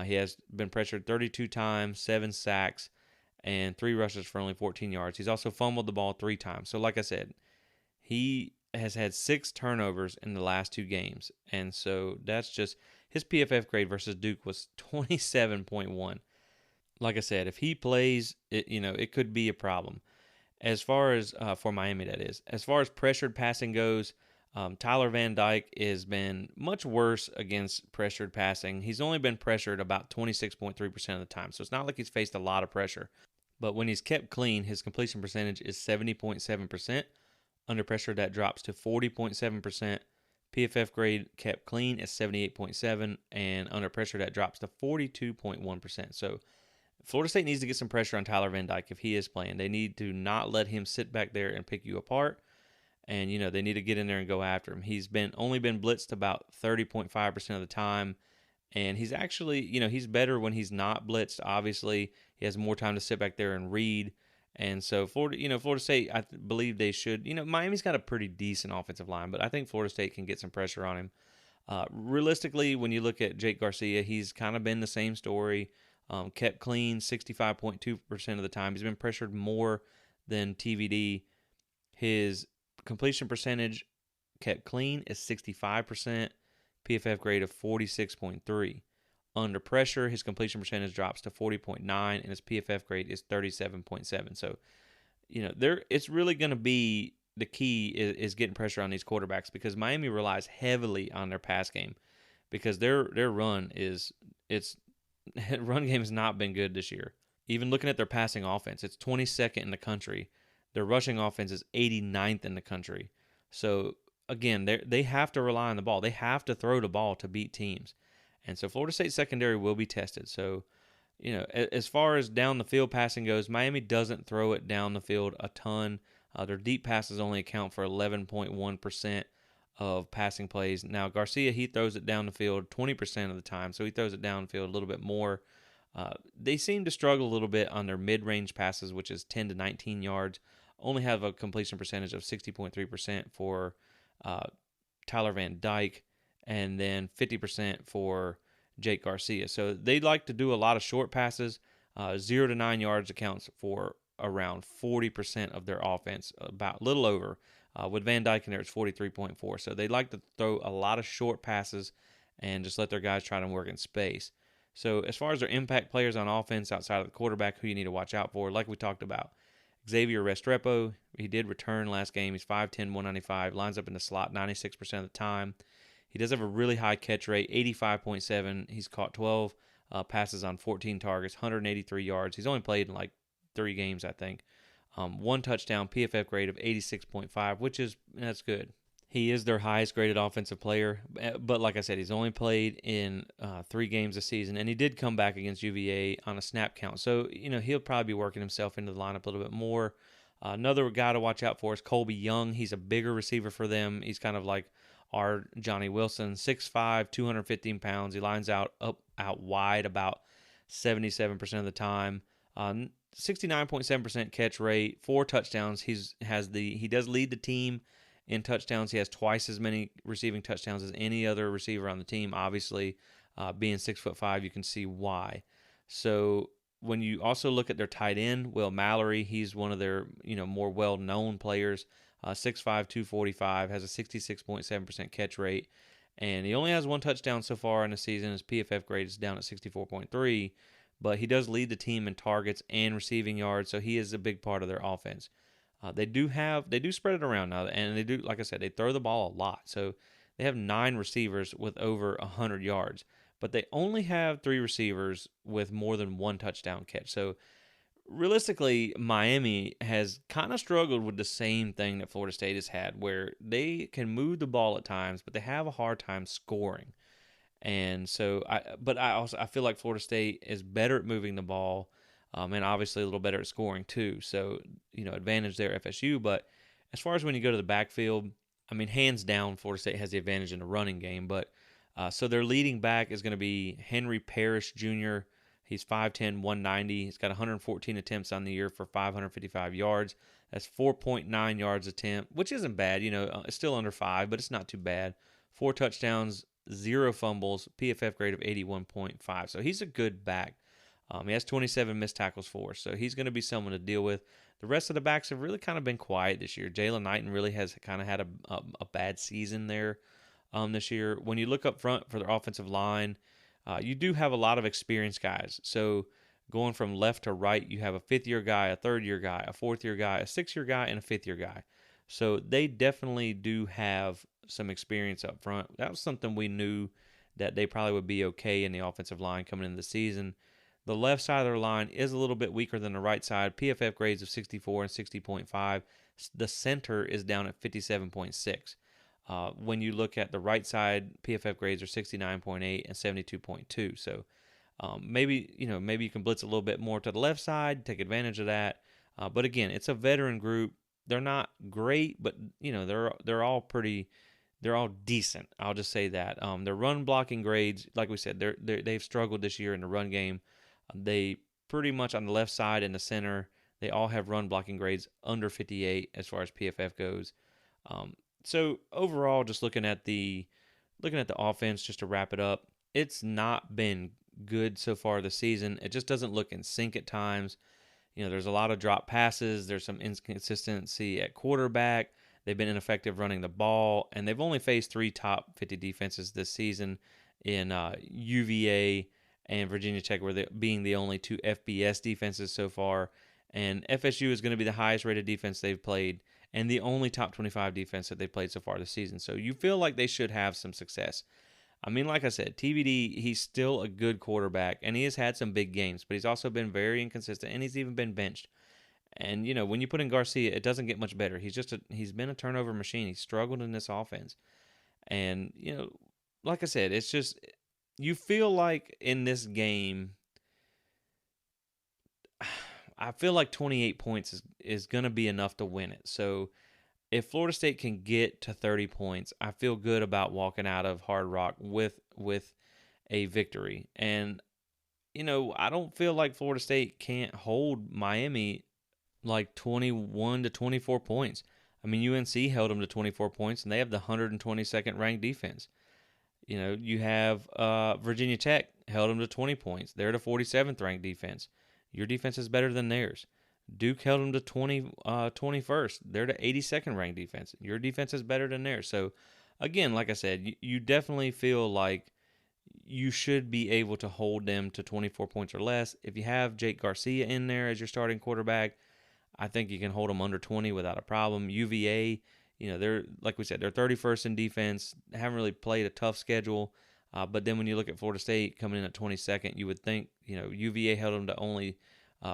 He has been pressured 32 times, 7 sacks, and 3 rushes for only 14 yards. He's also fumbled the ball 3 times. So like I said, he has had 6 turnovers in the last 2 games. And so that's just his PFF grade versus Duke was 27.1. Like I said, if he plays, it could be a problem. As far as for Miami, that is. As far as pressured passing goes, Tyler Van Dyke has been much worse against pressured passing. He's only been pressured about 26.3% of the time, so it's not like he's faced a lot of pressure. But when he's kept clean, his completion percentage is 70.7%. Under pressure, that drops to 40.7%. PFF grade kept clean is 78.7%, and under pressure, that drops to 42.1%. So Florida State needs to get some pressure on Tyler Van Dyke if he is playing. They need to not let him sit back there and pick you apart. And, they need to get in there and go after him. He's only been blitzed about 30.5% of the time. And he's actually, he's better when he's not blitzed. Obviously, he has more time to sit back there and read. And so Florida State, I believe they should. Miami's got a pretty decent offensive line, but I think Florida State can get some pressure on him. Realistically, when you look at Jake Garcia, he's kind of been the same story. Kept clean 65.2% of the time. He's been pressured more than TVD. His completion percentage kept clean is 65%, PFF grade of 46.3. Under pressure, his completion percentage drops to 40.9, and his PFF grade is 37.7. So, it's really going to be the key is getting pressure on these quarterbacks because Miami relies heavily on their pass game because their run game has not been good this year. Even looking at their passing offense, it's 22nd in the country. Their rushing offense is 89th in the country. So again, they have to rely on the ball. They have to throw the ball to beat teams. And so Florida State secondary will be tested. So, as far as down the field passing goes, Miami doesn't throw it down the field a ton. Their deep passes only account for 11.1% of passing plays. Now, Garcia, he throws it down the field 20% of the time, so he throws it downfield a little bit more. They seem to struggle a little bit on their mid-range passes, which is 10 to 19 yards. Only have a completion percentage of 60.3% for Tyler Van Dyke, and then 50% for Jake Garcia. So they like to do a lot of short passes. 0 to 9 yards accounts for around 40% of their offense, about a little over. With Van Dyke in there, it's 43.4. So they like to throw a lot of short passes and just let their guys try to work in space. So as far as their impact players on offense outside of the quarterback, who you need to watch out for, like we talked about, Xavier Restrepo, he did return last game. He's 5'10", 195, lines up in the slot 96% of the time. He does have a really high catch rate, 85.7. He's caught 12 passes on 14 targets, 183 yards. He's only played in like 3 games, I think. 1 touchdown, PFF grade of 86.5, that's good. He is their highest graded offensive player, but like I said, he's only played in 3 games this season, and he did come back against UVA on a snap count. So, he'll probably be working himself into the lineup a little bit more. Another guy to watch out for is Colby Young. He's a bigger receiver for them. He's kind of like our Johnny Wilson, 6'5", 215 pounds. He lines out wide about 77% of the time. 69.7% catch rate, 4 touchdowns. He does lead the team in touchdowns. He has twice as many receiving touchdowns as any other receiver on the team. Obviously, being 6'5", you can see why. So when you also look at their tight end, Will Mallory, he's one of their more well-known players. 6'5", 245, has a 66.7% catch rate, and he only has 1 touchdown so far in the season. His PFF grade is down at 64.3, but he does lead the team in targets and receiving yards, so he is a big part of their offense. They do spread it around now, and they do, like I said, they throw the ball a lot. So they have 9 receivers with over 100 yards, but they only have 3 receivers with more than 1 touchdown catch. So realistically, Miami has kind of struggled with the same thing that Florida State has had, where they can move the ball at times, but they have a hard time scoring. And so, I feel like Florida State is better at moving the ball, and obviously a little better at scoring too. So, advantage there, FSU. But as far as when you go to the backfield, I mean, hands down, Florida State has the advantage in the running game. But so their leading back is going to be Henry Parrish Jr. He's 5'10", 190. He's got 114 attempts on the year for 555 yards. That's 4.9 yards attempt, which isn't bad. It's still under 5, but it's not too bad. 4 touchdowns, 0 fumbles, PFF grade of 81.5. So he's a good back. He has 27 missed tackles for us, so he's going to be someone to deal with. The rest of the backs have really kind of been quiet this year. Jalen Knighton really has kind of had a bad season there this year. When you look up front for their offensive line, you do have a lot of experienced guys. So going from left to right, you have a 5th-year guy, a 3rd-year guy, a 4th-year guy, a 6th-year guy, and a 5th-year guy. So they definitely do have some experience up front. That was something we knew that they probably would be okay in the offensive line coming into the season. The left side of their line is a little bit weaker than the right side. PFF grades of 64 and 60.5. The center is down at 57.6. When you look at the right side, PFF grades are 69.8 and 72.2. So maybe you can blitz a little bit more to the left side, take advantage of that. But again, it's a veteran group. They're not great, but they're all decent. I'll just say that. Their run blocking grades, like we said, they've struggled this year in the run game. They pretty much on the left side and the center, they all have run blocking grades under 58 as far as PFF goes. So overall, just looking at the offense, just to wrap it up, it's not been good so far this season. It just doesn't look in sync at times. There's a lot of drop passes. There's some inconsistency at quarterback. They've been ineffective running the ball, and they've only faced 3 top 50 defenses this season in UVA and Virginia Tech, being the only 2 FBS defenses so far. And FSU is going to be the highest rated defense they've played and the only top 25 defense that they've played so far this season. So you feel like they should have some success. I mean, like I said, TBD, he's still a good quarterback, and he has had some big games, but he's also been very inconsistent, and he's even been benched. And when you put in Garcia, it doesn't get much better. He's been a turnover machine. He's struggled in this offense. And like I said, it's just you feel like in this game, I feel like 28 points is going to be enough to win it. So if Florida State can get to 30 points, I feel good about walking out of Hard Rock with a victory. And I don't feel like Florida State can't hold Miami like 21 to 24 points. I mean, UNC held them to 24 points, and they have the 122nd ranked defense. You have Virginia Tech held them to 20 points. They're the 47th ranked defense. Your defense is better than theirs. Duke held them to 21st. They're the 82nd ranked defense. Your defense is better than theirs. So, again, like I said, you definitely feel like you should be able to hold them to 24 points or less. If you have Jake Garcia in there as your starting quarterback, I think you can hold them under 20 without a problem. UVA, they're, like we said, they're 31st in defense. They haven't really played a tough schedule. But then when you look at Florida State coming in at 22nd, you would think, UVA held them to only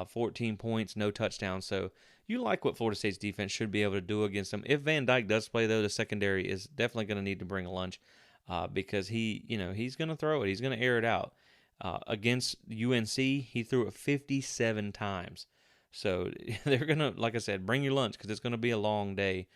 14 points, no touchdowns. So you like what Florida State's defense should be able to do against them. If Van Dyke does play, though, the secondary is definitely going to need to bring a lunch because he's going to throw it. He's going to air it out. Against UNC, he threw it 57 times. So they're going to, like I said, bring your lunch because it's going to be a long day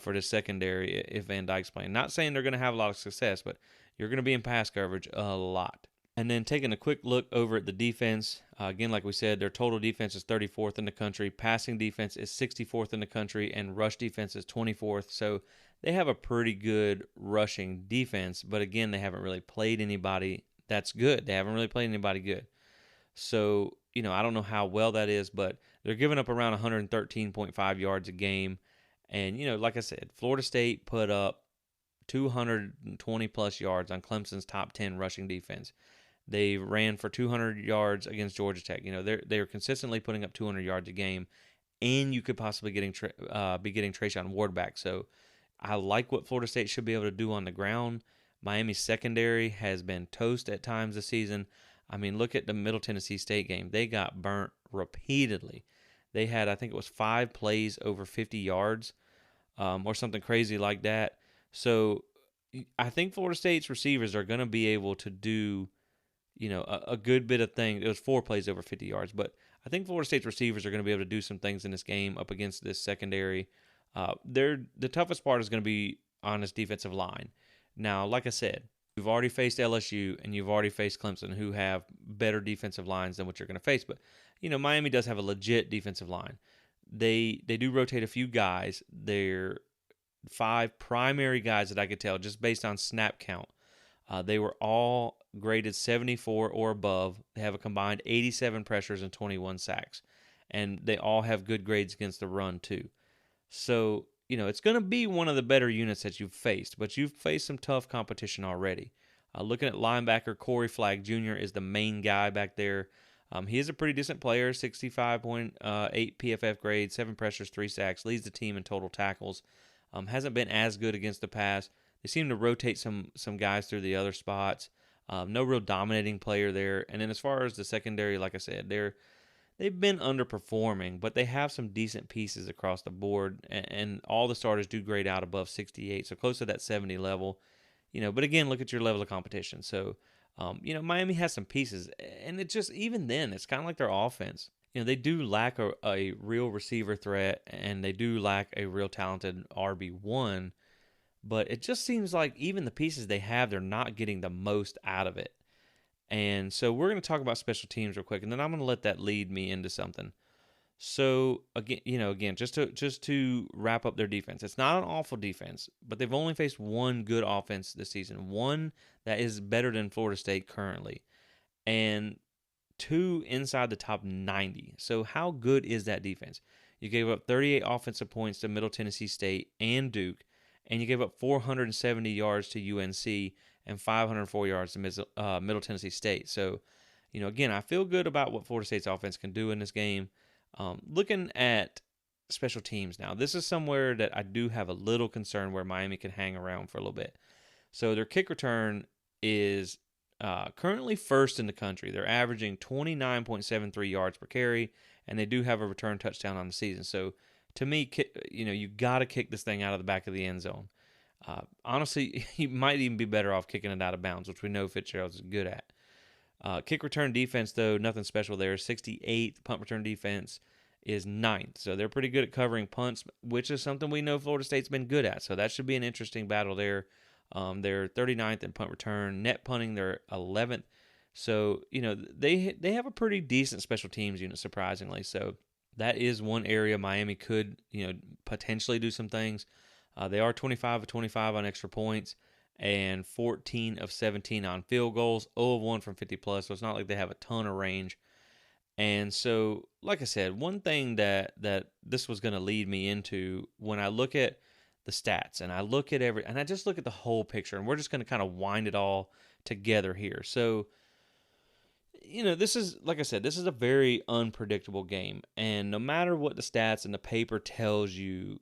for the secondary if Van Dyke's playing. Not saying they're going to have a lot of success, but you're going to be in pass coverage a lot. And then taking a quick look over at the defense, again, like we said, their total defense is 34th in the country. Passing defense is 64th in the country, and rush defense is 24th. So they have a pretty good rushing defense, but again, they haven't really played anybody that's good. They haven't really played anybody good. So, I don't know how well that is, but they're giving up around 113.5 yards a game. And, like I said, Florida State put up 220 plus yards on Clemson's top 10 rushing defense. They ran for 200 yards against Georgia Tech. They're consistently putting up 200 yards a game, and you could possibly be getting Trayshawn Ward back. So I like what Florida State should be able to do on the ground. Miami's secondary has been toast at times this season. I mean, look at the Middle Tennessee State game. They got burnt repeatedly. They had, I think it was 5 plays over 50 yards or something crazy like that. So I think Florida State's receivers are going to be able to do, a good bit of things. It was 4 plays over 50 yards, but I think Florida State's receivers are going to be able to do some things in this game up against this secondary. The toughest part is going to be on this defensive line. Now, like I said, you've already faced LSU and you've already faced Clemson, who have better defensive lines than what you're going to face. But Miami does have a legit defensive line. They do rotate a few guys. They're 5 primary guys that I could tell just based on snap count. They were all graded 74 or above. They have a combined 87 pressures and 21 sacks, and they all have good grades against the run too. So it's going to be one of the better units that you've faced, but you've faced some tough competition already. Looking at linebacker, Corey Flagg Jr. is the main guy back there. He is a pretty decent player, 65.8 PFF grade, 7 pressures, 3 sacks, leads the team in total tackles. Hasn't been as good against the pass. They seem to rotate some guys through the other spots. No real dominating player there. And then as far as the secondary, like I said, they've been underperforming, but they have some decent pieces across the board, and all the starters do grade out above 68, so close to that 70 level. But again, look at your level of competition. So, Miami has some pieces, and it just, even then, it's kind of like their offense. They do lack a real receiver threat, and they do lack a real talented RB1, but it just seems like even the pieces they have, they're not getting the most out of it. And so we're going to talk about special teams real quick, and then I'm going to let that lead me into something. So again, just to wrap up their defense, it's not an awful defense, but they've only faced one good offense this season, one that is better than Florida State currently, and 2 inside the top 90. So how good is that defense? You gave up 38 offensive points to Middle Tennessee State and Duke, and you gave up 470 yards to UNC and 504 yards to Middle Tennessee State. So, again, I feel good about what Florida State's offense can do in this game. Looking at special teams now, this is somewhere that I do have a little concern where Miami can hang around for a little bit. So their kick return is currently first in the country. They're averaging 29.73 yards per carry, and they do have a return touchdown on the season. So to me, you got to kick this thing out of the back of the end zone. Honestly, you might even be better off kicking it out of bounds, which we know Fitzgerald's good at. Kick return defense, though, nothing special there. 68th. Punt return defense is 9th. So they're pretty good at covering punts, which is something we know Florida State's been good at. So that should be an interesting battle there. They're 39th in punt return. Net punting, they're 11th. So, they have a pretty decent special teams unit, surprisingly. So that is one area Miami could, potentially do some things. They are 25 of 25 on extra points and 14 of 17 on field goals, 0 of 1 from 50 plus. So it's not like they have a ton of range. And so, like I said, one thing that this was going to lead me into when I look at the stats and I look at and I just look at the whole picture, and we're just going to kind of wind it all together here. So, this is, like I said, this is a very unpredictable game. And no matter what the stats and the paper tells you,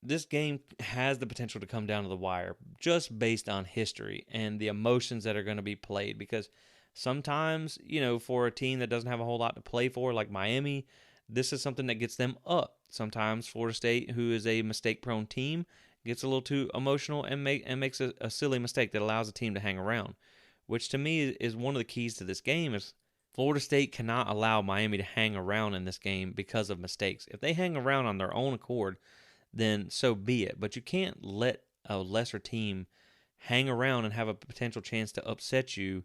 this game has the potential to come down to the wire just based on history and the emotions that are going to be played. Because sometimes, for a team that doesn't have a whole lot to play for, like Miami, this is something that gets them up. Sometimes Florida State, who is a mistake-prone team, gets a little too emotional and makes a silly mistake that allows the team to hang around, which to me is one of the keys to this game. Is Florida State cannot allow Miami to hang around in this game because of mistakes. If they hang around on their own accord, then so be it. But you can't let a lesser team hang around and have a potential chance to upset you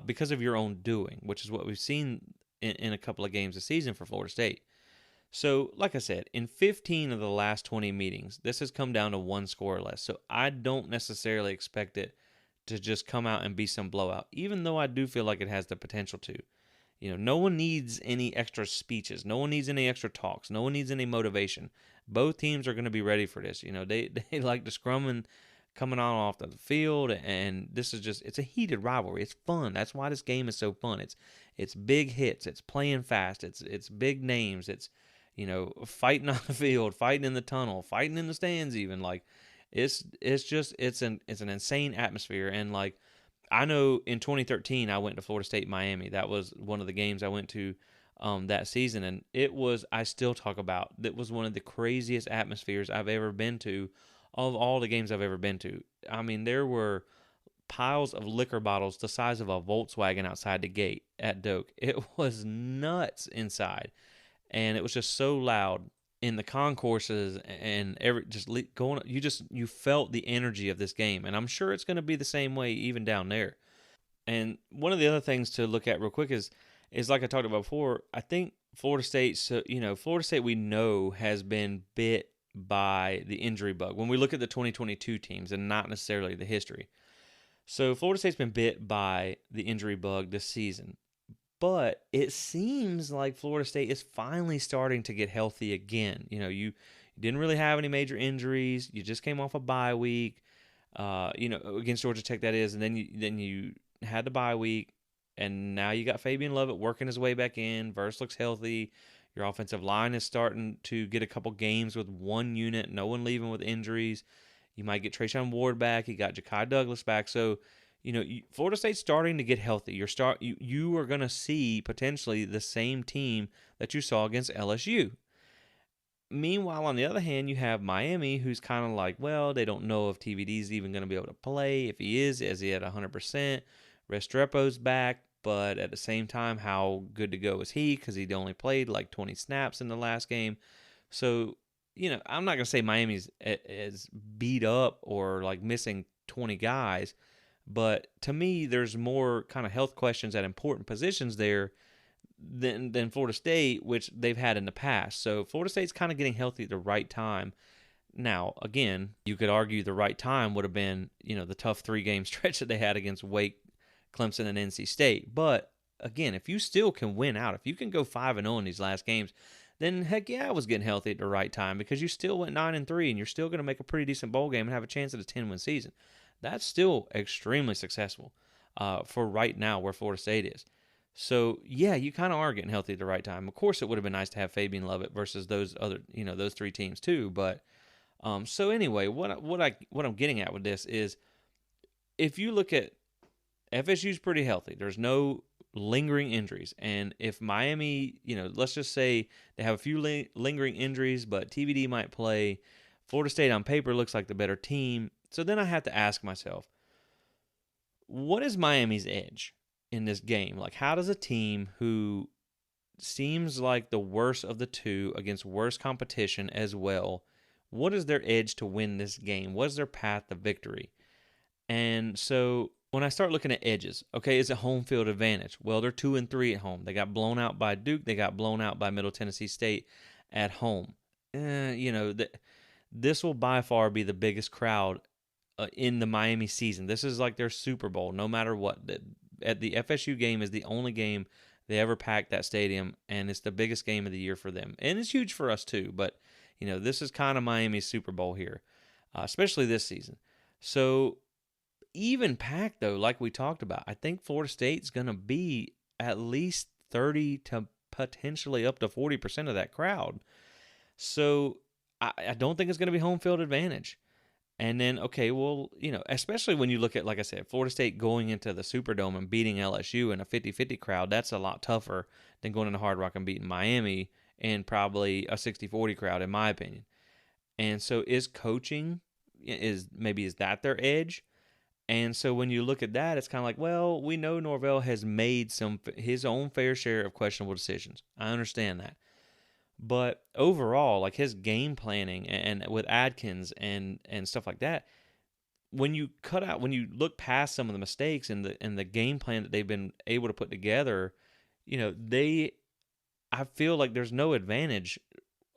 because of your own doing, which is what we've seen in a couple of games this season for Florida State. So, like I said, in 15 of the last 20 meetings, this has come down to one score or less. So I don't necessarily expect it to just come out and be some blowout, even though I do feel like it has the potential to. No one needs any extra speeches. No one needs any extra talks. No one needs any motivation. Both teams are going to be ready for this. They like to scrum and coming on off the field, and this is it's a heated rivalry. It's fun. That's why this game is so fun. It's big hits. It's playing fast. It's big names. It's fighting on the field, fighting in the tunnel, fighting in the stands. Even like it's an insane atmosphere. And like I know in 2013 I went to Florida State Miami. That was one of the games I went to that season, and I still talk about, that was one of the craziest atmospheres I've ever been to of all the games I've ever been to. I mean, there were piles of liquor bottles the size of a Volkswagen outside the gate at Doak. It was nuts inside, and it was just so loud in the concourses and you felt the energy of this game, and I'm sure it's going to be the same way even down there. And one of the other things to look at real quick is like I talked about before. I think Florida State, Florida State we know has been bit by the injury bug when we look at the 2022 teams and not necessarily the history. So Florida State's been bit by the injury bug this season. But it seems like Florida State is finally starting to get healthy again. You didn't really have any major injuries. You just came off a bye week, against Georgia Tech, that is, and then you had the bye week, and now you got Fabian Lovett working his way back in. Verse looks healthy. Your offensive line is starting to get a couple games with one unit, no one leaving with injuries. You might get Trayshawn Ward back. You got Ja'Kai Douglas back. So, Florida State's starting to get healthy. You are going to see potentially the same team that you saw against LSU. Meanwhile, on the other hand, you have Miami, who's kind of like, well, they don't know if TVD's even going to be able to play. If he is he at 100%? Restrepo's back, but at the same time, how good to go is he? Because he'd only played like 20 snaps in the last game. So, I'm not going to say Miami's is beat up or like missing 20 guys, but to me, there's more kind of health questions at important positions there than Florida State, which they've had in the past. So Florida State's kind of getting healthy at the right time. Now, again, you could argue the right time would have been, the tough 3-game stretch that they had against Wake, Clemson, and NC State. But again, if you still can win out, if you can go 5-0 in these last games, then heck yeah, I was getting healthy at the right time, because you still went 9-3 and you're still going to make a pretty decent bowl game and have a chance at a 10-win season. That's still extremely successful for right now where Florida State is. So yeah, you kind of are getting healthy at the right time. Of course, it would have been nice to have Fabian Lovett versus those other, those 3 teams too. But so anyway, what I'm getting at with this is, if you look at FSU's pretty healthy. There's no lingering injuries. And if Miami, let's just say they have a few lingering injuries, but TBD might play, Florida State on paper looks like the better team. So then I have to ask myself, what is Miami's edge in this game? Like, how does a team who seems like the worst of the two against worse competition as well, what is their edge to win this game? What is their path to victory? And so when I start looking at edges, okay, is it home field advantage? Well, they're 2-3 at home. They got blown out by Duke. They got blown out by Middle Tennessee State at home. This will by far be the biggest crowd in the Miami season. This is like their Super Bowl, no matter what. At the FSU game is the only game they ever packed that stadium, and it's the biggest game of the year for them. And it's huge for us too, but this is kind of Miami's Super Bowl here, especially this season. So even packed though, like we talked about, I think Florida State's going to be at least 30 to potentially up to 40% of that crowd. So I don't think it's going to be home field advantage. And then, okay, well, especially when you look at, like I said, Florida State going into the Superdome and beating LSU in a 50-50 crowd, that's a lot tougher than going into Hard Rock and beating Miami and probably a 60-40 crowd, in my opinion. And so is coaching, is that their edge? And so when you look at that, it's kind of like, well, we know Norvell has made his own fair share of questionable decisions. I understand that. But overall, like his game planning and with Adkins and stuff like that, when you look past some of the mistakes and the game plan that they've been able to put together, I feel like there's no advantage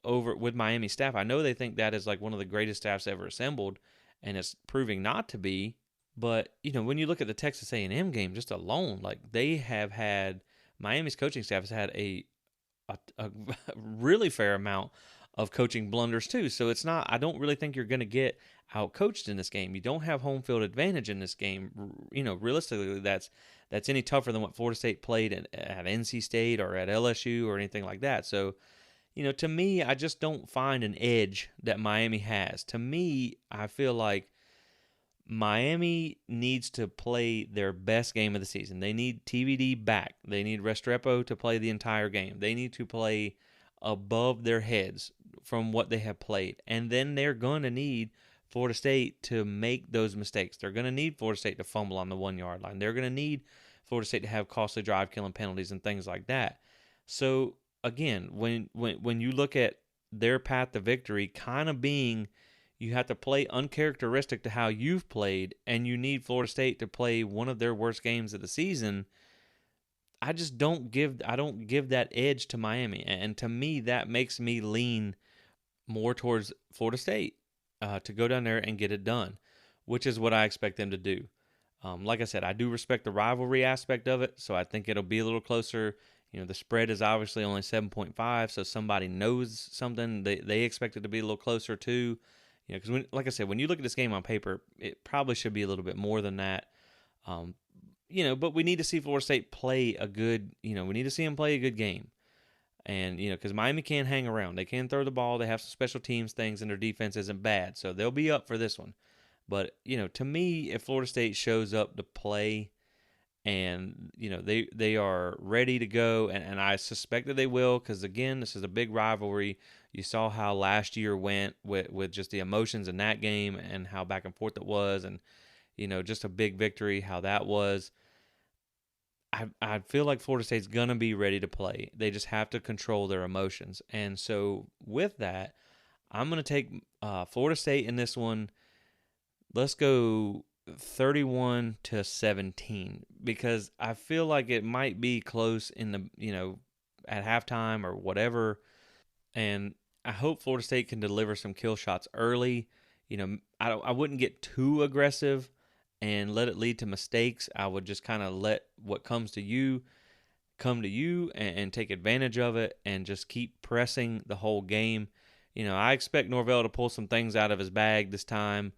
over with Miami staff. I know they think that is like one of the greatest staffs ever assembled, and it's proving not to be. But when you look at the Texas A&M game just alone, like they have had Miami's coaching staff has had a really fair amount of coaching blunders too. So it's not, I don't really think you're going to get out coached in this game. You don't have home field advantage in this game. Realistically, that's any tougher than what Florida State played at NC State or at LSU or anything like that. So, to me, I just don't find an edge that Miami has. To me, I feel like Miami needs to play their best game of the season. They need TVD back. They need Restrepo to play the entire game. They need to play above their heads from what they have played. And then they're going to need Florida State to make those mistakes. They're going to need Florida State to fumble on the 1-yard line. They're going to need Florida State to have costly drive-killing penalties and things like that. So, again, when you look at their path to victory kind of being you have to play uncharacteristic to how you've played, and you need Florida State to play one of their worst games of the season. I don't give that edge to Miami, and to me that makes me lean more towards Florida State to go down there and get it done, which is what I expect them to do. Like I said, I do respect the rivalry aspect of it, so I think it'll be a little closer. The spread is obviously only 7.5, so somebody knows something. They expect it to be a little closer too. Because like I said, when you look at this game on paper, it probably should be a little bit more than that. But we need to see Florida State play a good, we need to see them play a good game. And, because Miami can hang around. They can throw the ball. They have some special teams things, and their defense isn't bad. So they'll be up for this one. But, to me, if Florida State shows up to play and, they are ready to go, and I suspect that they will because, again, this is a big rivalry. You saw how last year went with just the emotions in that game and how back and forth it was, and, just a big victory, how that was. I feel like Florida State's going to be ready to play. They just have to control their emotions. And so with that, I'm going to take Florida State in this one. Let's go 31-17 because I feel like it might be close in the, at halftime or whatever. And I hope Florida State can deliver some kill shots early. I wouldn't get too aggressive and let it lead to mistakes. I would just kind of let what comes to you come to you and take advantage of it and just keep pressing the whole game. I expect Norvell to pull some things out of his bag this time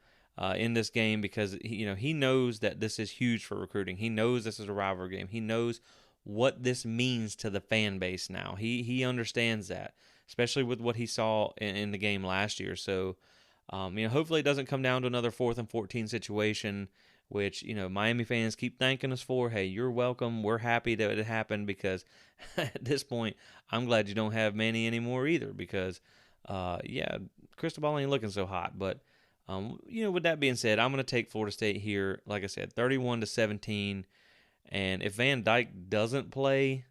in this game because he knows that this is huge for recruiting. He knows this is a rivalry game. He knows what this means to the fan base now. He understands that, especially with what he saw in the game last year. So, hopefully it doesn't come down to another 4th and 14 situation which, Miami fans keep thanking us for. Hey, you're welcome. We're happy that it happened because at this point, I'm glad you don't have Manny anymore either because, yeah, Cristobal ain't looking so hot. But, with that being said, I'm going to take Florida State here, like I said, 31-17. And if Van Dyke doesn't play,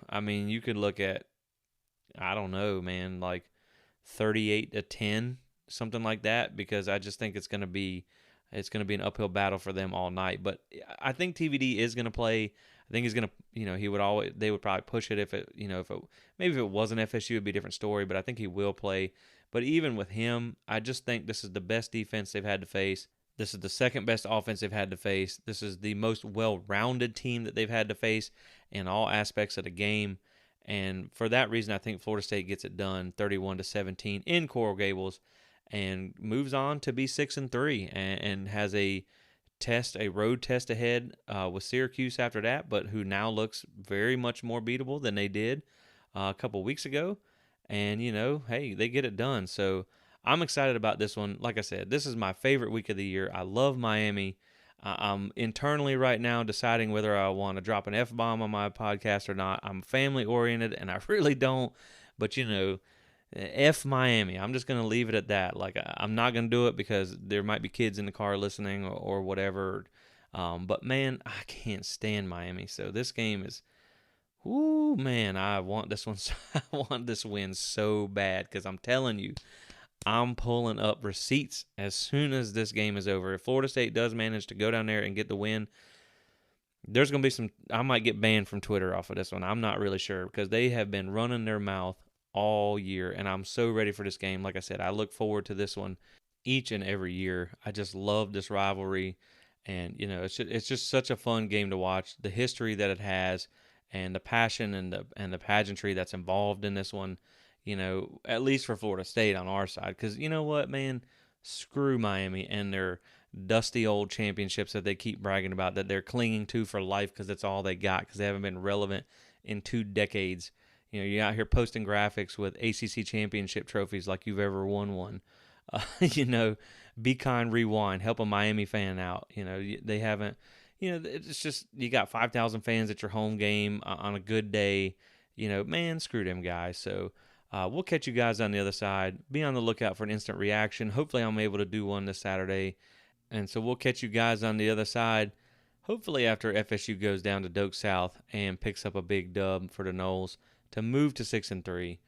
I mean, you could look at, I don't know, man, like 38-10, something like that, because I just think it's going to be an uphill battle for them all night. But I think TVD is going to play. I think he's going to, they would probably push it maybe if it wasn't FSU, it'd be a different story, but I think he will play. But even with him, I just think this is the best defense they've had to face. This is the second best offense they've had to face. This is the most well-rounded team that they've had to face in all aspects of the game. And for that reason, I think Florida State gets it done 31-17 in Coral Gables and moves on to be 6-3 and has a road test ahead with Syracuse after that, but who now looks very much more beatable than they did a couple weeks ago. And, hey, they get it done. So I'm excited about this one. Like I said, this is my favorite week of the year. I love Miami. I'm internally right now deciding whether I want to drop an F-bomb on my podcast or not. I'm family-oriented, and I really don't. But, F Miami. I'm just going to leave it at that. Like, I'm not going to do it because there might be kids in the car listening or whatever. But, man, I can't stand Miami. So this game is, ooh, man, I want this one. I want this win so bad because I'm telling you, I'm pulling up receipts as soon as this game is over. If Florida State does manage to go down there and get the win, there's going to be I might get banned from Twitter off of this one. I'm not really sure because they have been running their mouth all year, and I'm so ready for this game. Like I said, I look forward to this one each and every year. I just love this rivalry, and it's just such a fun game to watch. The history that it has, and the passion and the pageantry that's involved in this one. At least for Florida State on our side, because you know what, man, screw Miami and their dusty old championships that they keep bragging about that they're clinging to for life because it's all they got because they haven't been relevant in 2 decades. You're out here posting graphics with ACC championship trophies like you've ever won one. Be kind, rewind, help a Miami fan out. They haven't, it's just, you got 5,000 fans at your home game on a good day. Man, screw them guys. So we'll catch you guys on the other side. Be on the lookout for an instant reaction. Hopefully I'm able to do one this Saturday. And so we'll catch you guys on the other side. Hopefully after FSU goes down to Doak South and picks up a big dub for the Noles to move to 6-3.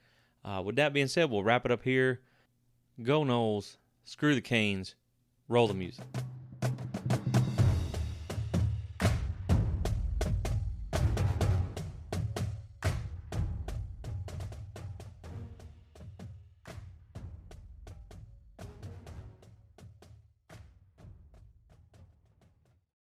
With that being said, we'll wrap it up here. Go Noles. Screw the Canes. Roll the music.